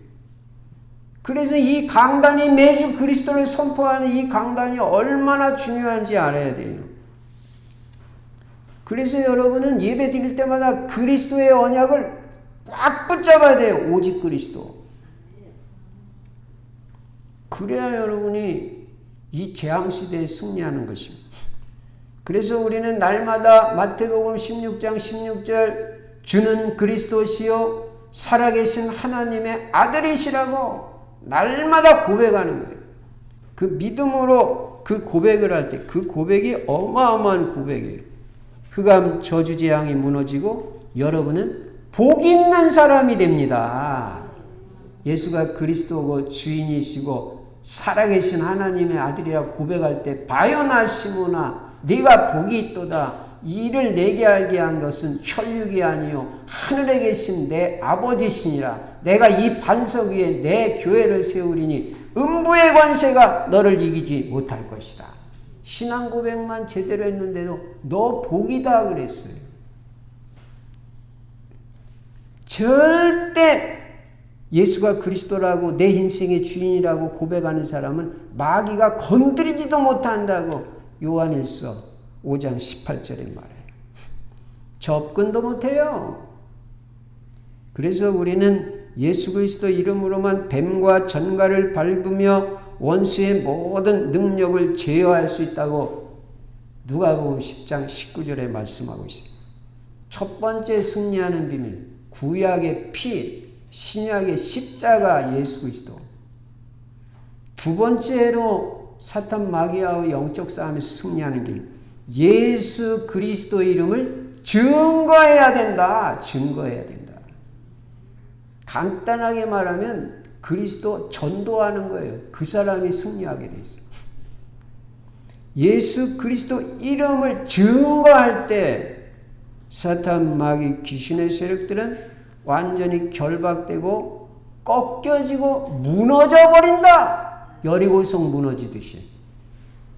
[SPEAKER 1] 그래서 이 강단이, 매주 그리스도를 선포하는 이 강단이 얼마나 중요한지 알아야 돼요. 그래서 여러분은 예배 드릴 때마다 그리스도의 언약을 꽉 붙잡아야 돼요. 오직 그리스도. 그래야 여러분이 이 재앙시대에 승리하는 것입니다. 그래서 우리는 날마다 마태복음 16장 16절 주는 그리스도시요 살아계신 하나님의 아들이시라고 날마다 고백하는 거예요. 그 믿음으로 그 고백을 할 때 그 고백이 어마어마한 고백이에요. 흑암 저주재앙이 무너지고 여러분은 복 있는 사람이 됩니다. 예수가 그리스도고 주인이시고 살아계신 하나님의 아들이라 고백할 때 바요나 시모나 네가 복이 있도다. 이를 내게 알게 한 것은 혈육이 아니요 하늘에 계신 내 아버지시니라. 내가 이 반석 위에 내 교회를 세우리니 음부의 권세가 너를 이기지 못할 것이다. 신앙 고백만 제대로 했는데도 너 복이다 그랬어요. 절대 예수가 그리스도라고 내 인생의 주인이라고 고백하는 사람은 마귀가 건드리지도 못한다고 요한일서 5장 18절에 말해요. 접근도 못해요. 그래서 우리는 예수 그리스도 이름으로만 뱀과 전갈을 밟으며 원수의 모든 능력을 제어할 수 있다고 누가복음 10장 19절에 말씀하고 있어요. 첫 번째 승리하는 비밀, 구약의 피, 신약의 십자가 예수 그리스도. 두 번째로 사탄 마귀와의 영적 싸움에서 승리하는 길, 예수 그리스도 이름을 증거해야 된다. 증거해야 된다. 간단하게 말하면 그리스도 전도하는 거예요. 그 사람이 승리하게 돼 있어요. 예수 그리스도 이름을 증거할 때 사탄 마귀 귀신의 세력들은 완전히 결박되고 꺾여지고 무너져 버린다. 여리고성 무너지듯이.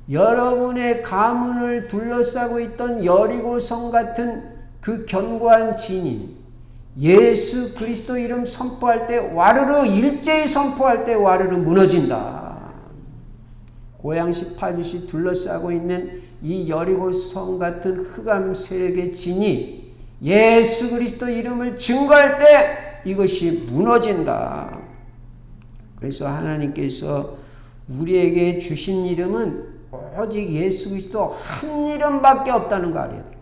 [SPEAKER 1] 여러분의 가문을 둘러싸고 있던 여리고성 같은 그 견고한 진이 예수 그리스도 이름 선포할 때 와르르, 일제히 선포할 때 와르르 무너진다. 고양시 파주시 둘러싸고 있는 이 여리고성 같은 흑암 세력의 진이 예수 그리스도 이름을 증거할 때 이것이 무너진다. 그래서 하나님께서 우리에게 주신 이름은 오직 예수 그리스도 한 이름밖에 없다는 거 알아야 돼요.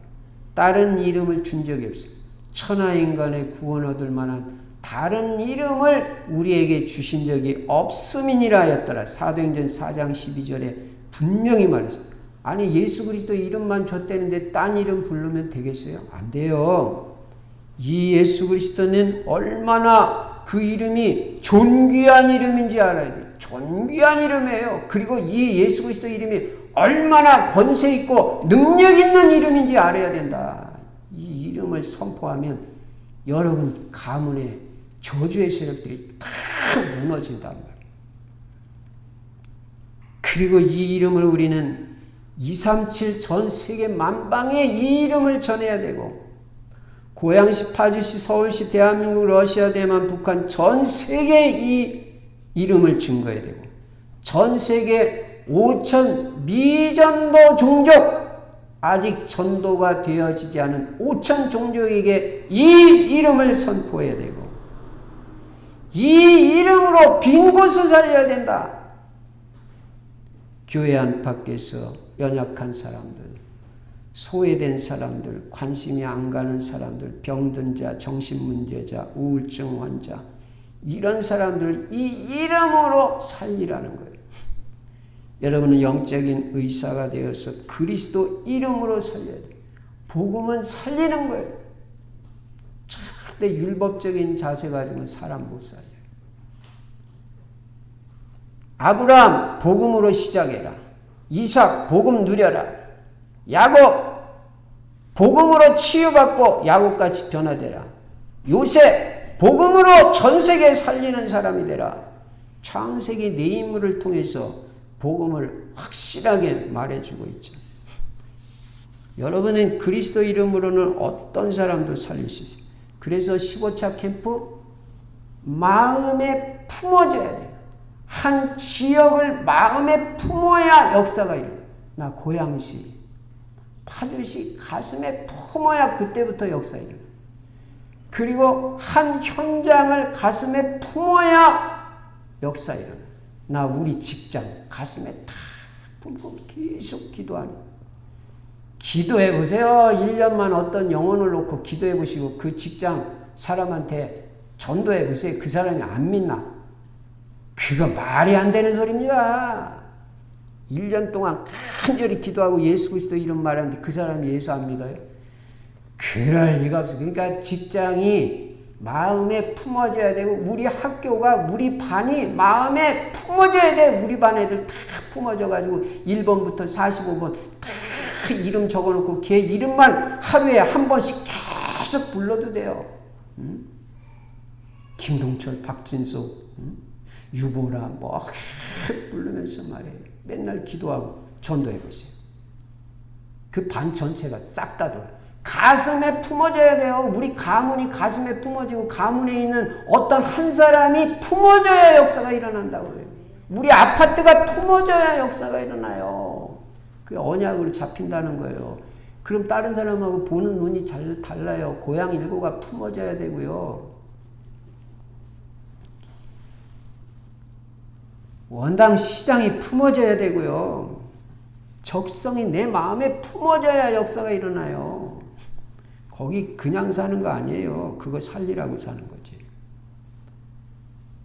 [SPEAKER 1] 다른 이름을 준 적이 없어요. 천하인간의 구원 얻을 만한 다른 이름을 우리에게 주신 적이 없음이니라 하였더라. 사도행전 4장 12절에 분명히 말했어요. 아니 예수 그리스도 이름만 줬다는데 딴 이름 부르면 되겠어요? 안 돼요. 이 예수 그리스도는 얼마나 그 이름이 존귀한 이름인지 알아야 돼요. 존귀한 이름이에요. 그리고 이 예수 그리스도 이름이 얼마나 권세 있고 능력 있는 이름인지 알아야 된다. 이 이름을 선포하면 여러분 가문의 저주의 세력들이 다 무너진단 말이에요. 그리고 이 이름을 우리는 237 전 세계 만방에 이 이름을 전해야 되고 고양시, 파주시, 서울시, 대한민국, 러시아, 대만, 북한 전 세계에 이 이름을 증거해야 되고 전 세계 5천 미전도 종족 아직 전도가 되어지지 않은 5천 종족에게 이 이름을 선포해야 되고 이 이름으로 빈 곳을 살려야 된다. 교회 안팎에서 연약한 사람들, 소외된 사람들, 관심이 안 가는 사람들, 병든 자, 정신문제자, 우울증 환자 이런 사람들 이 이름으로 살리라는 거예요. 여러분은 영적인 의사가 되어서 그리스도 이름으로 살려야 돼요. 복음은 살리는 거예요. 절대 율법적인 자세 가지고는 사람 못 살려요. 아브라함 복음으로 시작해라. 이삭 복음 누려라. 야곱 복음으로 치유받고 야곱같이 변화되라. 요셉 복음으로 전세계 살리는 사람이 되라. 창세기 네 인물을 통해서 복음을 확실하게 말해주고 있죠. 여러분은 그리스도 이름으로는 어떤 사람도 살릴 수 있어요. 그래서 15차 캠프 마음에 품어져야 돼요. 한 지역을 마음에 품어야 역사가 일어나요. 나 고양시, 파주시 가슴에 품어야 그때부터 역사가 일어나요. 그리고 한 현장을 가슴에 품어야 역사가 일어나요. 나 우리 직장 가슴에 다 품고 계속 기도하는. 기도해 보세요. 1년만 어떤 영혼을 놓고 기도해 보시고 그 직장 사람한테 전도해 보세요. 그 사람이 안 믿나? 그거 말이 안 되는 소리입니다. 1년 동안 간절히 기도하고 예수 그리스도 이름 말하는데 그 사람이 예수 안 믿어요? 그럴 리가 없어요. 그러니까 직장이 마음에 품어져야 되고 우리 학교가 우리 반이 마음에 품어져야 돼. 우리 반 애들 다 품어져가지고 1번부터 45번 다 이름 적어놓고 걔 이름만 하루에 한 번씩 계속 불러도 돼요. 김동철, 박진수, 유보라 뭐 부르면서 말해요. 맨날 기도하고 전도해 보세요. 그 반 전체가 싹 다 돌아. 가슴에 품어져야 돼요. 우리 가문이 가슴에 품어지고 가문에 있는 어떤 한 사람이 품어져야 역사가 일어난다고 해요. 우리 아파트가 품어져야 역사가 일어나요. 그게 언약으로 잡힌다는 거예요. 그럼 다른 사람하고 보는 눈이 잘 달라요. 고향 일고가 품어져야 되고요. 원당 시장이 품어져야 되고요. 적성이 내 마음에 품어져야 역사가 일어나요. 거기 그냥 사는 거 아니에요. 그거 살리라고 사는 거지.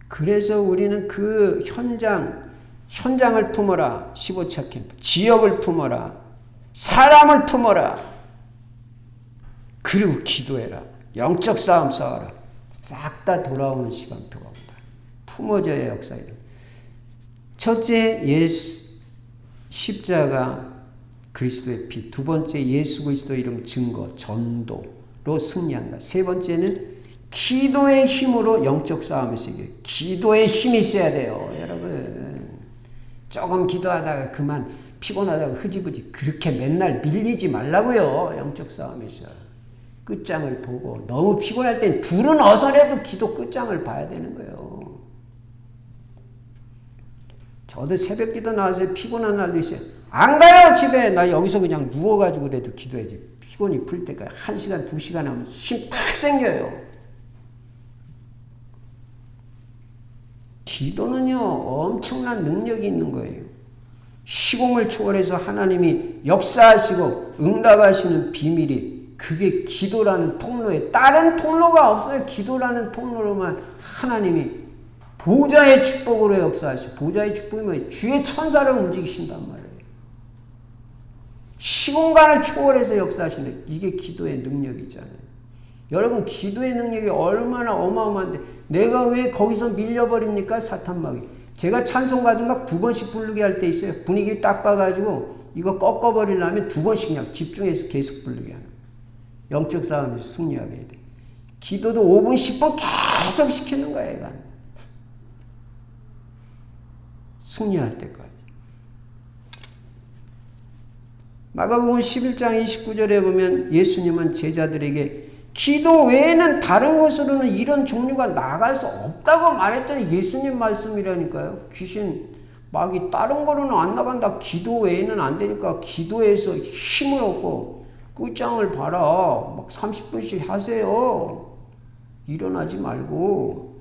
[SPEAKER 1] 그래서 우리는 그 현장을 품어라. 15차 캠프. 지역을 품어라. 사람을 품어라. 그리고 기도해라. 영적 싸움 싸워라. 싹 다 돌아오는 시간표가 온다. 품어져야 역사가 일어나. 첫째, 십자가 그리스도의 피. 두 번째, 예수 그리스도 이름 증거, 전도로 승리한다. 세 번째는 기도의 힘으로 영적 싸움을 이겨요. 기도의 힘이 있어야 돼요, 여러분. 조금 기도하다가 그만 피곤하다가 흐지부지 그렇게 맨날 밀리지 말라고요. 영적 싸움에서. 끝장을 보고 너무 피곤할 땐 둘은 어서라도 기도 끝장을 봐야 되는 거예요. 저도 새벽 기도 나와서 피곤한 날도 있어요. 안 가요 집에. 나 여기서 그냥 누워가지고 그래도 기도해야지. 피곤이 풀 때까지 1시간 2시간 하면 힘 탁 생겨요. 기도는요 엄청난 능력이 있는 거예요. 시공을 초월해서 하나님이 역사하시고 응답하시는 비밀이 그게 기도라는 통로에 다른 통로가 없어요. 기도라는 통로로만 하나님이 보좌의 축복으로 역사하시고 보좌의 축복이 뭐예요? 주의 천사를 움직이신단 말이에요. 시공간을 초월해서 역사하신다. 이게 기도의 능력이잖아요. 여러분 기도의 능력이 얼마나 어마어마한데 내가 왜 거기서 밀려버립니까? 사탄막이. 제가 찬송가도 막 2번씩 부르게 할 때 있어요. 분위기 딱 봐가지고 이거 꺾어버리려면 2번씩 그냥 집중해서 계속 부르게 하는. 영적 싸움에서 승리하게 해야 돼. 기도도 5분 10분 계속 시키는 거야 얘가. 승리할 때까지. 마가복음 11장 29절에 보면 예수님은 제자들에게 기도 외에는 다른 것으로는 이런 종류가 나갈 수 없다고 말했더니 예수님 말씀이라니까요. 귀신 마귀 다른 거로는 안 나간다. 기도 외에는 안 되니까 기도해서 힘을 얻고 끝장을 봐라. 막 30분씩 하세요. 일어나지 말고.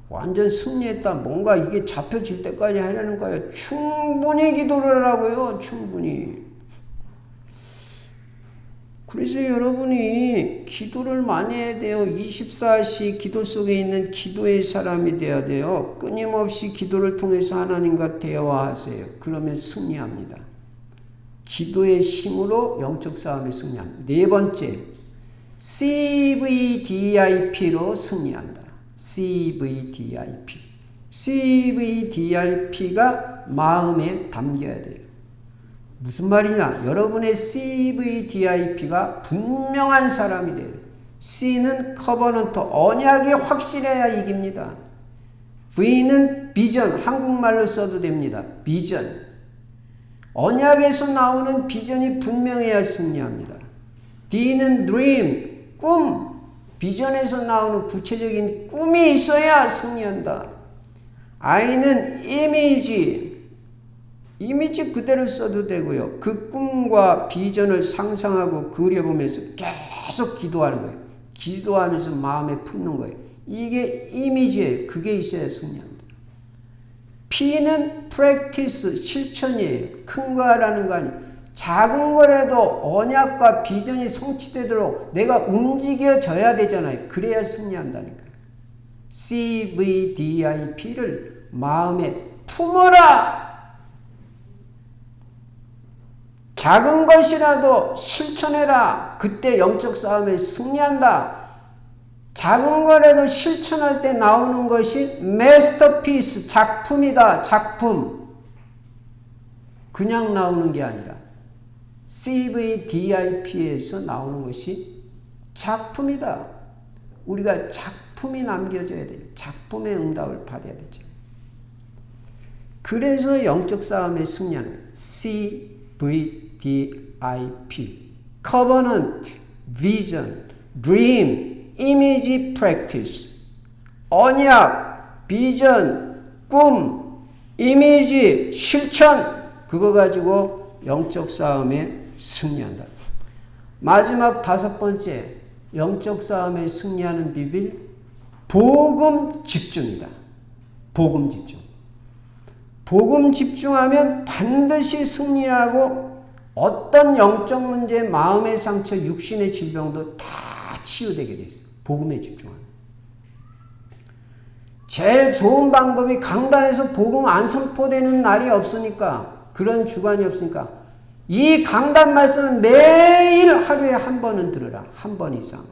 [SPEAKER 1] 완전 승리했다. 뭔가 이게 잡혀질 때까지 하려는 거예요. 충분히 기도를 하라고요. 충분히. 그래서 여러분이 기도를 많이 해야 돼요. 24시 기도 속에 있는 기도의 사람이 돼야 돼요. 끊임없이 기도를 통해서 하나님과 대화하세요. 그러면 승리합니다. 기도의 힘으로 영적 싸움에 승리합니다. 네 번째, CVDIP로 승리한다. CVDIP. CVDIP가 마음에 담겨야 돼요. 무슨 말이냐? 여러분의 CVDIP가 분명한 사람이 돼요. C는 커버넌트, 언약이 확실해야 이깁니다. V는 비전, 한국말로 써도 됩니다. 비전. 언약에서 나오는 비전이 분명해야 승리합니다. D는 dream, 꿈. 비전에서 나오는 구체적인 꿈이 있어야 승리한다. I는 이미지 그대로 써도 되고요. 그 꿈과 비전을 상상하고 그려보면서 계속 기도하는 거예요. 기도하면서 마음에 품는 거예요. 이게 이미지예요. 그게 있어야 승리합니다. P는 practice, 실천이에요. 큰 거 하라는 거 아니에요. 작은 거라도 언약과 비전이 성취되도록 내가 움직여져야 되잖아요. 그래야 승리한다니까요. CVDIP를 마음에 품어라. 작은 것이라도 실천해라. 그때 영적 싸움에 승리한다. 작은 거라도 실천할 때 나오는 것이 마스터피스, 작품이다. 작품. 그냥 나오는 게 아니라 CVDIP에서 나오는 것이 작품이다. 우리가 작품이 남겨져야 돼요. 작품의 응답을 받아야 되죠. 그래서 영적 싸움에 승리하는 CVDIP Covenant, Vision, Dream, Image Practice 언약, 비전, 꿈, 이미지, 실천 그거 가지고 영적 싸움에 승리한다. 마지막 5번째 영적 싸움에 승리하는 비밀 복음 집중이다. 복음 집중. 복음 집중하면 반드시 승리하고 어떤 영적 문제, 마음의 상처, 육신의 질병도 다 치유되게 돼 있어요. 복음에 집중하면. 제일 좋은 방법이 강단에서 복음 안 선포되는 날이 없으니까 그런 주간이 없으니까 이 강단 말씀은 매일 하루에 한 번은 들으라. 한 번 이상은.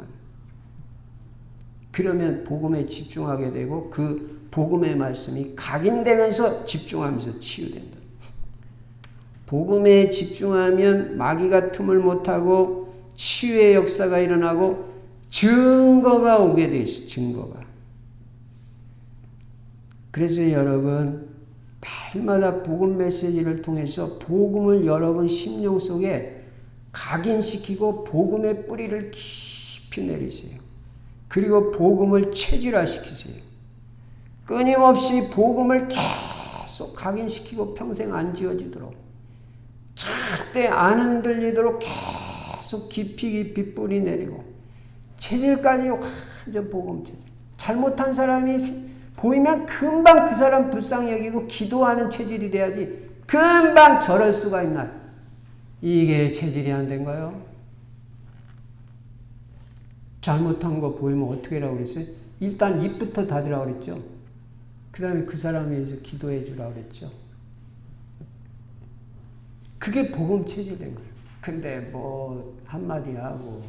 [SPEAKER 1] 그러면 복음에 집중하게 되고 그 복음의 말씀이 각인되면서 집중하면서 치유된다. 복음에 집중하면 마귀가 틈을 못하고 치유의 역사가 일어나고 증거가 오게 돼 있어. 증거가. 그래서 여러분 날마다 복음 메시지를 통해서 복음을 여러분 심령 속에 각인시키고 복음의 뿌리를 깊이 내리세요. 그리고 복음을 체질화시키세요. 끊임없이 복음을 계속 각인시키고 평생 안 지워지도록 절대 안 흔들리도록 계속 깊이 뿌리 내리고 체질까지 완전 복음 체질. 잘못한 사람이 보이면 금방 그 사람 불쌍히 여기고 기도하는 체질이 돼야지 금방 저럴 수가 있나. 이게 체질이 안 된 거예요. 잘못한 거 보이면 어떻게 하라고 그랬어요? 일단 입부터 닫으라고 그랬죠. 그 다음에 그 사람에 의해서 기도해 주라고 그랬죠. 그게 복음 체질된 거예요. 근데 뭐 한마디 하고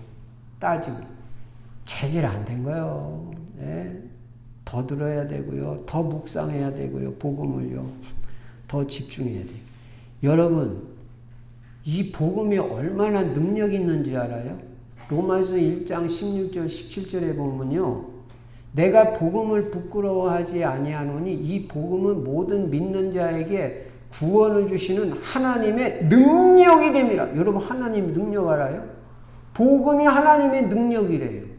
[SPEAKER 1] 따지고 체질 안 된 거예요. 네? 더 들어야 되고요. 더 묵상해야 되고요. 복음을요. 더 집중해야 돼요. 여러분 이 복음이 얼마나 능력 있는지 알아요? 로마서 1장 16절 17절에 보면요. 내가 복음을 부끄러워하지 아니하노니 이 복음은 모든 믿는 자에게 구원을 주시는 하나님의 능력이 됨이라. 여러분 하나님 능력 알아요? 복음이 하나님의 능력이래요.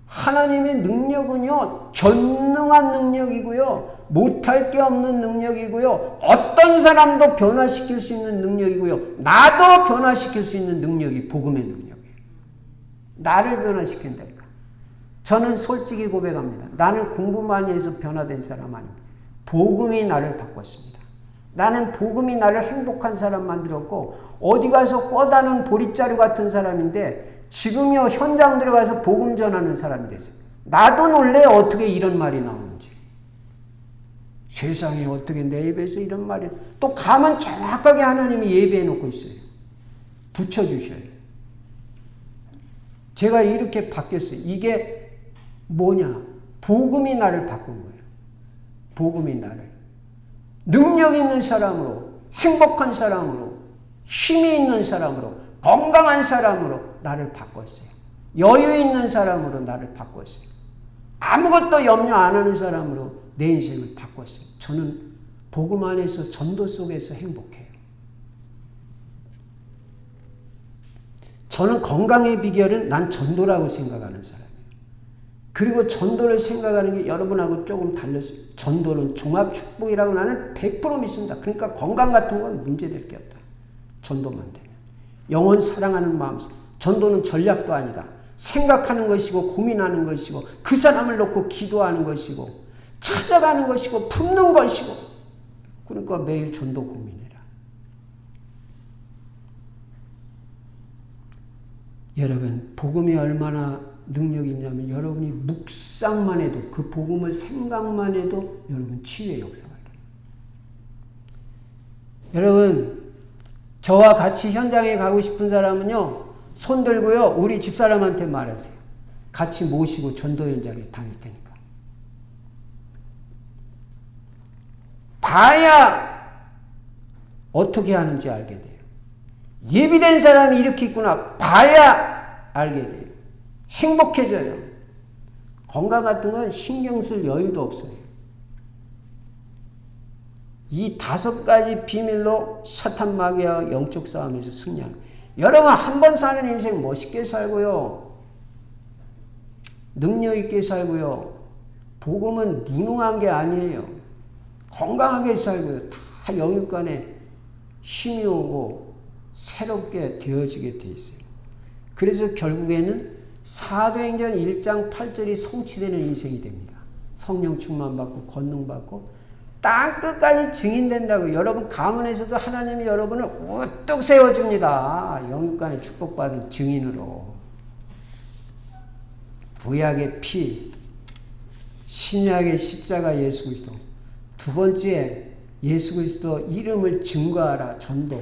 [SPEAKER 1] 하나님의 능력은요. 전능한 능력이고요. 못할 게 없는 능력이고요. 어떤 사람도 변화시킬 수 있는 능력이고요. 나도 변화시킬 수 있는 능력이 복음의 능력이에요. 나를 변화시킨다니까. 저는 솔직히 고백합니다. 나는 공부 많이 해서 변화된 사람 아닙니다. 복음이 나를 바꿨습니다. 나는 복음이 나를 행복한 사람 만들었고 어디 가서 꿔다는 보릿자루 같은 사람인데 지금요 현장 들어가서 복음 전하는 사람이 됐어요. 나도 놀래요. 어떻게 이런 말이 나오는지. 세상에 어떻게 내 입에서 이런 말이. 또 가면 정확하게 하나님이 예배해 놓고 있어요. 붙여주셔요. 제가 이렇게 바뀌었어요. 이게 뭐냐. 복음이 나를 바꾼 거예요. 복음이 나를. 능력 있는 사람으로, 행복한 사람으로, 힘이 있는 사람으로, 건강한 사람으로 나를 바꿨어요. 여유 있는 사람으로 나를 바꿨어요. 아무것도 염려 안 하는 사람으로 내 인생을 바꿨어요. 저는 복음 안에서 전도 속에서 행복해요. 저는 건강의 비결은 난 전도라고 생각하는 사람이에요. 그리고 전도를 생각하는 게 여러분하고 조금 달랐어요. 전도는 종합축복이라고 나는 100% 믿습니다. 그러니까 건강 같은 건 문제될 게 없다. 전도만 되면. 영혼 사랑하는 마음. 전도는 전략도 아니다. 생각하는 것이고 고민하는 것이고 그 사람을 놓고 기도하는 것이고 찾아가는 것이고 품는 것이고 그러니까 매일 전도 고민해라. 여러분 복음이 얼마나 능력이 있냐면 여러분이 묵상만 해도 그 복음을 생각만 해도 여러분 치유의 역사가 일어나요. 여러분 저와 같이 현장에 가고 싶은 사람은요. 손 들고요. 우리 집사람한테 말하세요. 같이 모시고 전도 현장에 다닐 테니까. 봐야 어떻게 하는지 알게 돼요. 예비된 사람이 이렇게 있구나. 봐야 알게 돼요. 행복해져요. 건강 같은 건 신경 쓸 여유도 없어요. 이 5가지 비밀로 사탄 마귀와 영적 싸움에서 승리하는 거예요. 여러분 한 번 사는 인생 멋있게 살고요. 능력 있게 살고요. 복음은 무능한 게 아니에요. 건강하게 살고요. 다 영육간에 힘이 오고 새롭게 되어지게 돼 있어요. 그래서 결국에는 사도행전 1장 8절이 성취되는 인생이 됩니다. 성령 충만받고 권능받고 땅 끝까지 증인된다고. 여러분 가문에서도 하나님이 여러분을 우뚝 세워줍니다. 영육간에 축복받은 증인으로. 구약의 피, 신약의 십자가 예수 그리스도. 두 번째, 예수 그리스도 이름을 증거하라. 전도.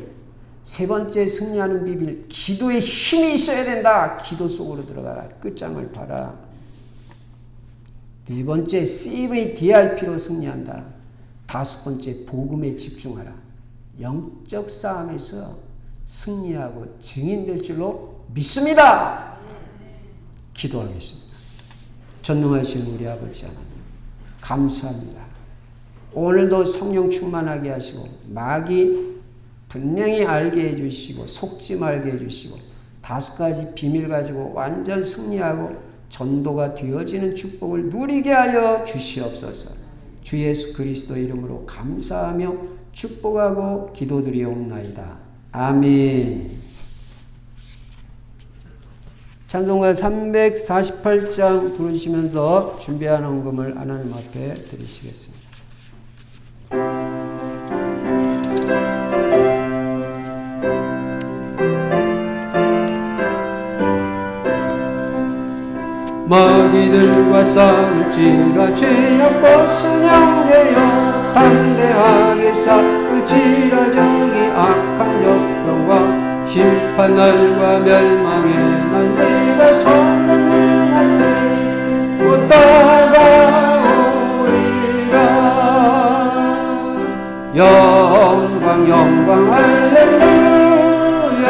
[SPEAKER 1] 세 번째, 승리하는 비밀. 기도에 힘이 있어야 된다. 기도 속으로 들어가라. 끝장을 봐라. 네 번째, CVDRP로 승리한다. 다섯 번째, 복음에 집중하라. 영적 싸움에서 승리하고 증인될 줄로 믿습니다. 기도하겠습니다. 전능하신 우리 아버지 하나님, 감사합니다. 오늘도 성령 충만하게 하시고 마귀 분명히 알게 해주시고 속지 말게 해주시고 5가지 비밀 가지고 완전 승리하고 전도가 되어지는 축복을 누리게 하여 주시옵소서. 주 예수 그리스도 이름으로 감사하며 축복하고 기도드리옵나이다. 아멘. 찬송가 348장 부르시면서 준비한 헌금을 하나님 앞에 드리시겠습니다. 마귀들과 싸울지라 죄악 벗은 형제여 담대하게 싸울지라 저기 악한 역병과 심판날과 멸망의 날 내가 서는 눈앞에 곧 다가오리라. 영광 영광 할렐루야.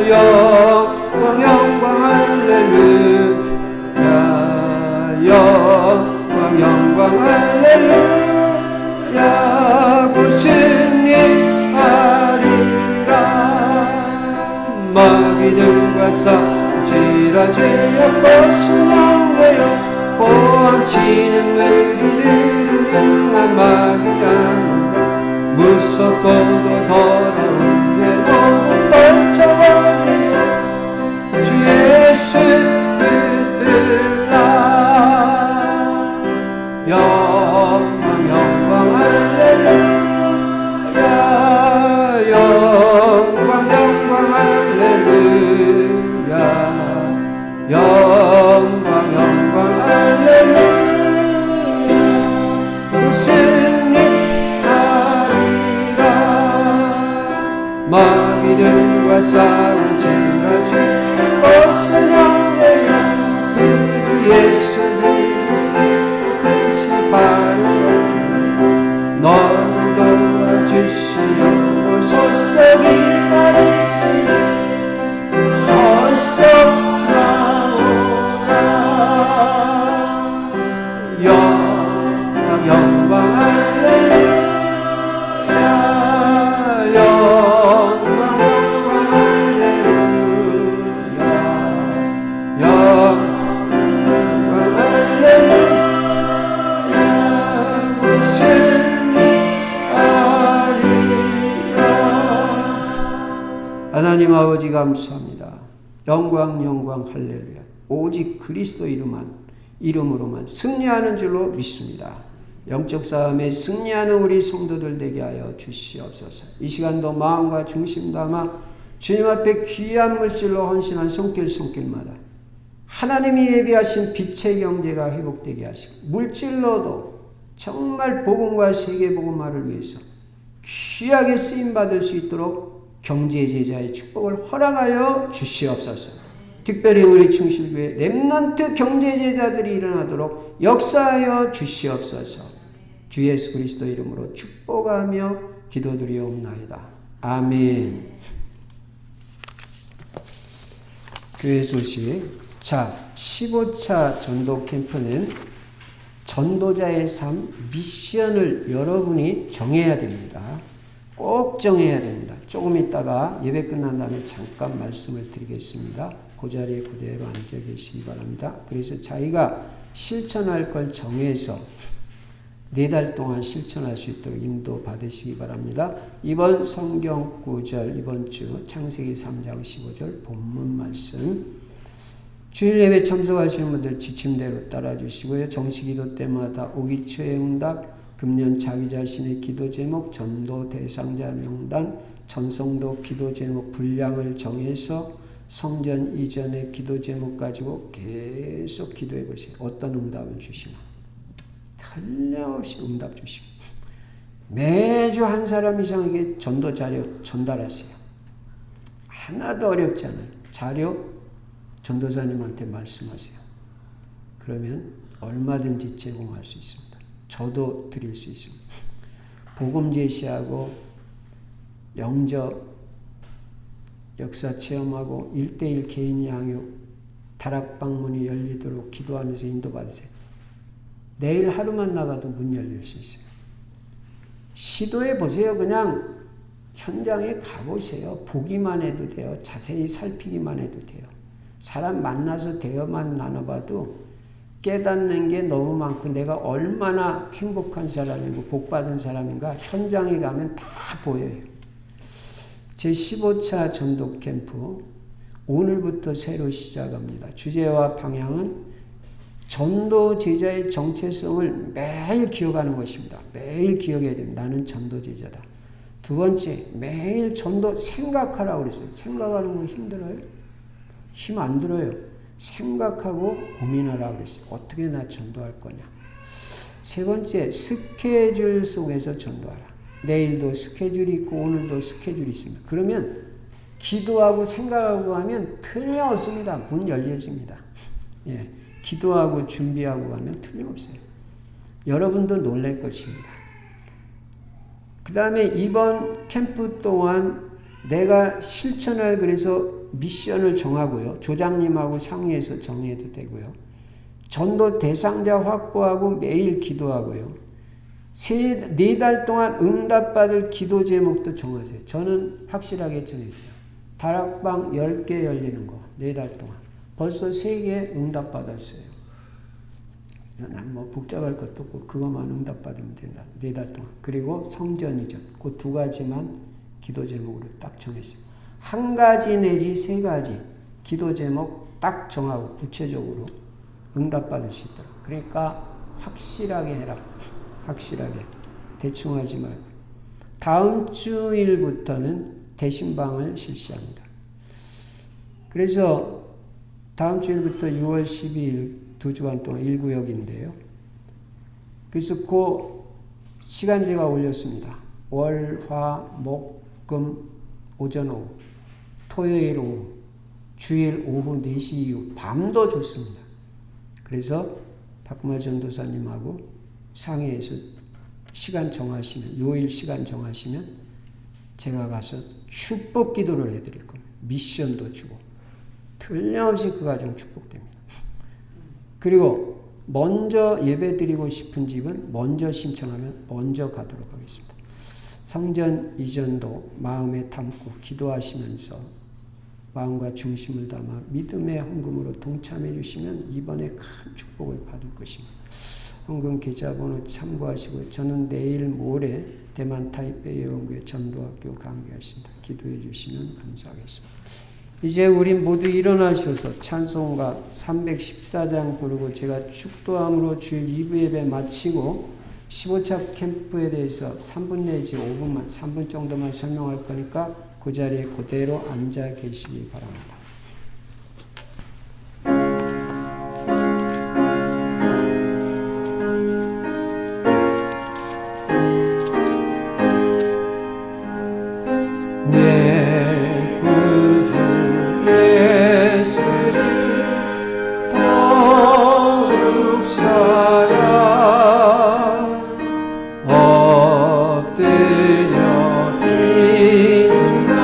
[SPEAKER 1] 영광 영광 할렐루야. 영광 영광 할렐루야. 곧 승리하리라. 마귀들과 싸우지라 죄악 벗은 형제여 고함치는 무리들은 흉한 마귀야. 무섭고도 더러운 죄 모두 떨쳐버리고 주 예수 붙들라. 영광 영광 할렐루야. 영광 영광 할렐루야. 영광 영광 할렐루야. 승리하리라. 마귀들과 싸울지라 죄 벗은 형제여 그 주 예수 그리스도 바로 너를 도와주시옵소서. 기다리시니 벌써 나오라. 영광 영광 할렐루야. 영광 영광 할렐루야. 영광 하나님 아버지 감사합니다. 영광 영광 할렐루야. 오직 그리스도 이름으로만 승리하는 줄로 믿습니다. 영적 싸움에 승리하는 우리 성도들 되게 하여 주시옵소서. 이 시간도 마음과 중심 담아 주님 앞에 귀한 물질로 헌신한 손길마다 하나님이 예비하신 빛의 경제가 회복되게 하시고 물질로도 정말 복음과 세계복음화를 위해서 귀하게 쓰임받을 수 있도록 경제제자의 축복을 허락하여 주시옵소서. 특별히 우리 충실교회 렘넌트 경제제자들이 일어나도록 역사하여 주시옵소서. 주 예수 그리스도 이름으로 축복하며 기도드리옵나이다. 아멘. 교회 소식. 자, 15차 전도 캠프는 전도자의 삶, 미션을 여러분이 정해야 됩니다. 꼭 정해야 됩니다. 조금 있다가 예배 끝난 다음에 잠깐 말씀을 드리겠습니다. 그 자리에 그대로 앉아 계시기 바랍니다. 그래서 자기가 실천할 걸 정해서 4달 동안 실천할 수 있도록 인도 받으시기 바랍니다. 이번 성경 구절, 이번 주 창세기 3장 15절 본문 말씀, 주일 예배 참석하시는 분들 지침대로 따라주시고요. 정식기도 때마다 오기초의 응답, 금년 자기 자신의 기도 제목, 전도 대상자 명단, 전성도 기도 제목 분량을 정해서 성전 이전의 기도 제목 가지고 계속 기도해 보세요. 어떤 응답을 주시나. 틀림없이 응답 주시고 매주 한 사람 이상에게 전도 자료 전달하세요. 하나도 어렵지 않아요. 자료 전도사님한테 말씀하세요. 그러면 얼마든지 제공할 수 있습니다. 저도 드릴 수 있습니다. 복음 제시하고 영접, 역사 체험하고 1:1 개인 양육, 다락방 문이 열리도록 기도하면서 인도받으세요. 내일 하루만 나가도 문 열릴 수 있어요. 시도해 보세요. 그냥 현장에 가보세요. 보기만 해도 돼요. 자세히 살피기만 해도 돼요. 사람 만나서 대화만 나눠봐도 깨닫는 게 너무 많고 내가 얼마나 행복한 사람이고 복받은 사람인가 현장에 가면 다 보여요. 제15차 전도 캠프 오늘부터 새로 시작합니다. 주제와 방향은 전도 제자의 정체성을 매일 기억하는 것입니다. 매일 기억해야 됩니다. 나는 전도 제자다. 두 번째, 매일 전도 생각하라고 그랬어요. 생각하는 거 힘들어요? 힘 안 들어요. 생각하고 고민하라고 그랬어요. 어떻게 나 전도할 거냐. 세 번째, 스케줄 속에서 전도하라. 내일도 스케줄이 있고 오늘도 스케줄이 있습니다. 그러면 기도하고 생각하고 하면 틀림없습니다. 문 열려집니다. 예, 기도하고 준비하고 가면 틀림없어요. 여러분도 놀랄 것입니다. 그 다음에 이번 캠프 동안 내가 실천할 그래서 미션을 정하고요. 조장님하고 상의해서 정해도 되고요. 전도 대상자 확보하고 매일 기도하고요. 4달 동안 응답받을 기도 제목도 정하세요. 저는 확실하게 정했어요. 다락방 10개 열리는 거 4달 동안. 벌써 3개 응답받았어요. 난 뭐 복잡할 것도 없고 그것만 응답받으면 된다. 4달 동안. 그리고 성전 이전. 그 2가지만 기도 제목으로 딱 정했어요. 1가지 내지 3가지 기도 제목 딱 정하고 구체적으로 응답받을 수 있도록. 그러니까 확실하게 해라. 확실하게. 대충 하지 말고. 다음 주일부터는 대신방을 실시합니다. 그래서 다음 주일부터 6월 12일 2주간 동안 1구역인데요. 그래서 그 시간제가 올렸습니다. 월, 화, 목, 금, 오전, 오후, 토요일 오후, 주일 오후 4시 이후, 밤도 좋습니다. 그래서 박금화 전도사님하고 상의해서 시간 정하시면, 요일 시간 정하시면 제가 가서 축복 기도를 해드릴 겁니다. 미션도 주고 틀림없이 그 가정 축복됩니다. 그리고 먼저 예배드리고 싶은 집은 먼저 신청하면 먼저 가도록 하겠습니다. 성전 이전도 마음에 담고 기도하시면서 마음과 중심을 담아 믿음의 헌금으로 동참해 주시면 이번에 큰 축복을 받을 것입니다. 헌금 계좌번호 참고하시고요. 저는 내일 모레 대만 타이베이 예원교회 전도학교 강의하십니다. 기도해 주시면 감사하겠습니다. 이제 우리 모두 일어나셔서 찬송가 314장 부르고 제가 축도함으로 주일 2부 예배 마치고 15차 캠프에 대해서 3분 내지 5분만 3분 정도만 설명할 거니까 그 자리에 그대로 앉아 계시기 바랍니다.
[SPEAKER 3] 엎드려 기도나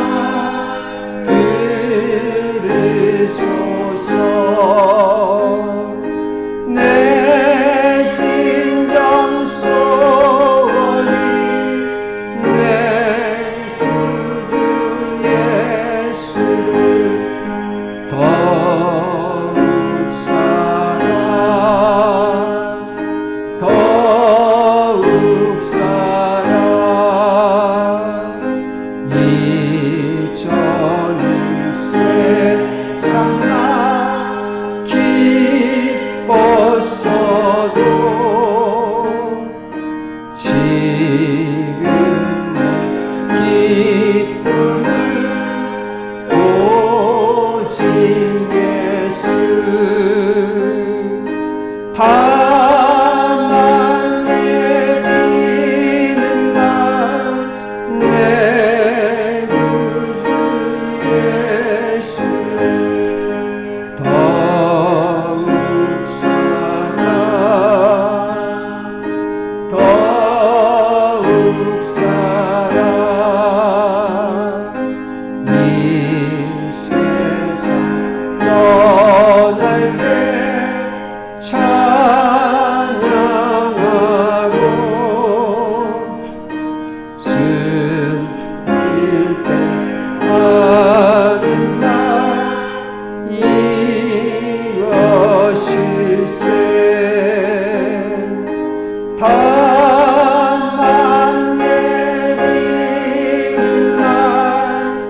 [SPEAKER 1] 지금 내 기쁨은 오직 예수 다만 내비는 날 내 구주 예수를 더욱 사랑 더욱 사랑 이 세상 떠날 때 찬양하고 슬플 때 하는 날 이것일세 다만 내리는 날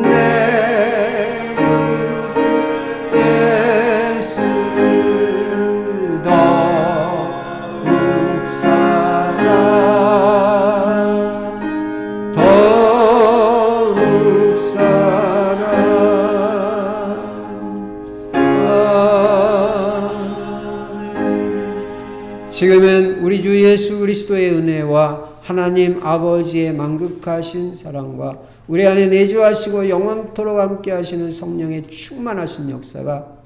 [SPEAKER 1] 내 구주 예수 더욱 사랑 더욱 사랑 지금은 우리 주 예수 그리스도의 은혜와 하나님 아버지의 만극하신 사랑과 우리 안에 내주하시고 영원토록 함께 하시는 성령의 충만하신 역사가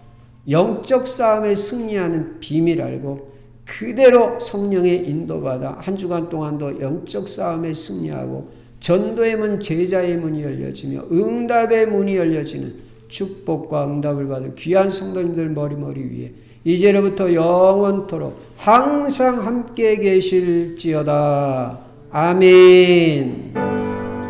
[SPEAKER 1] 영적 싸움에 승리하는 비밀 알고 그대로 성령의 인도받아 한 주간 동안도 영적 싸움에 승리하고 전도의 문, 제자의 문이 열려지며 응답의 문이 열려지는 축복과 응답을 받을 귀한 성도님들 머리 위에 이제로부터 영원토록 항상 함께 계실지어다. 아멘.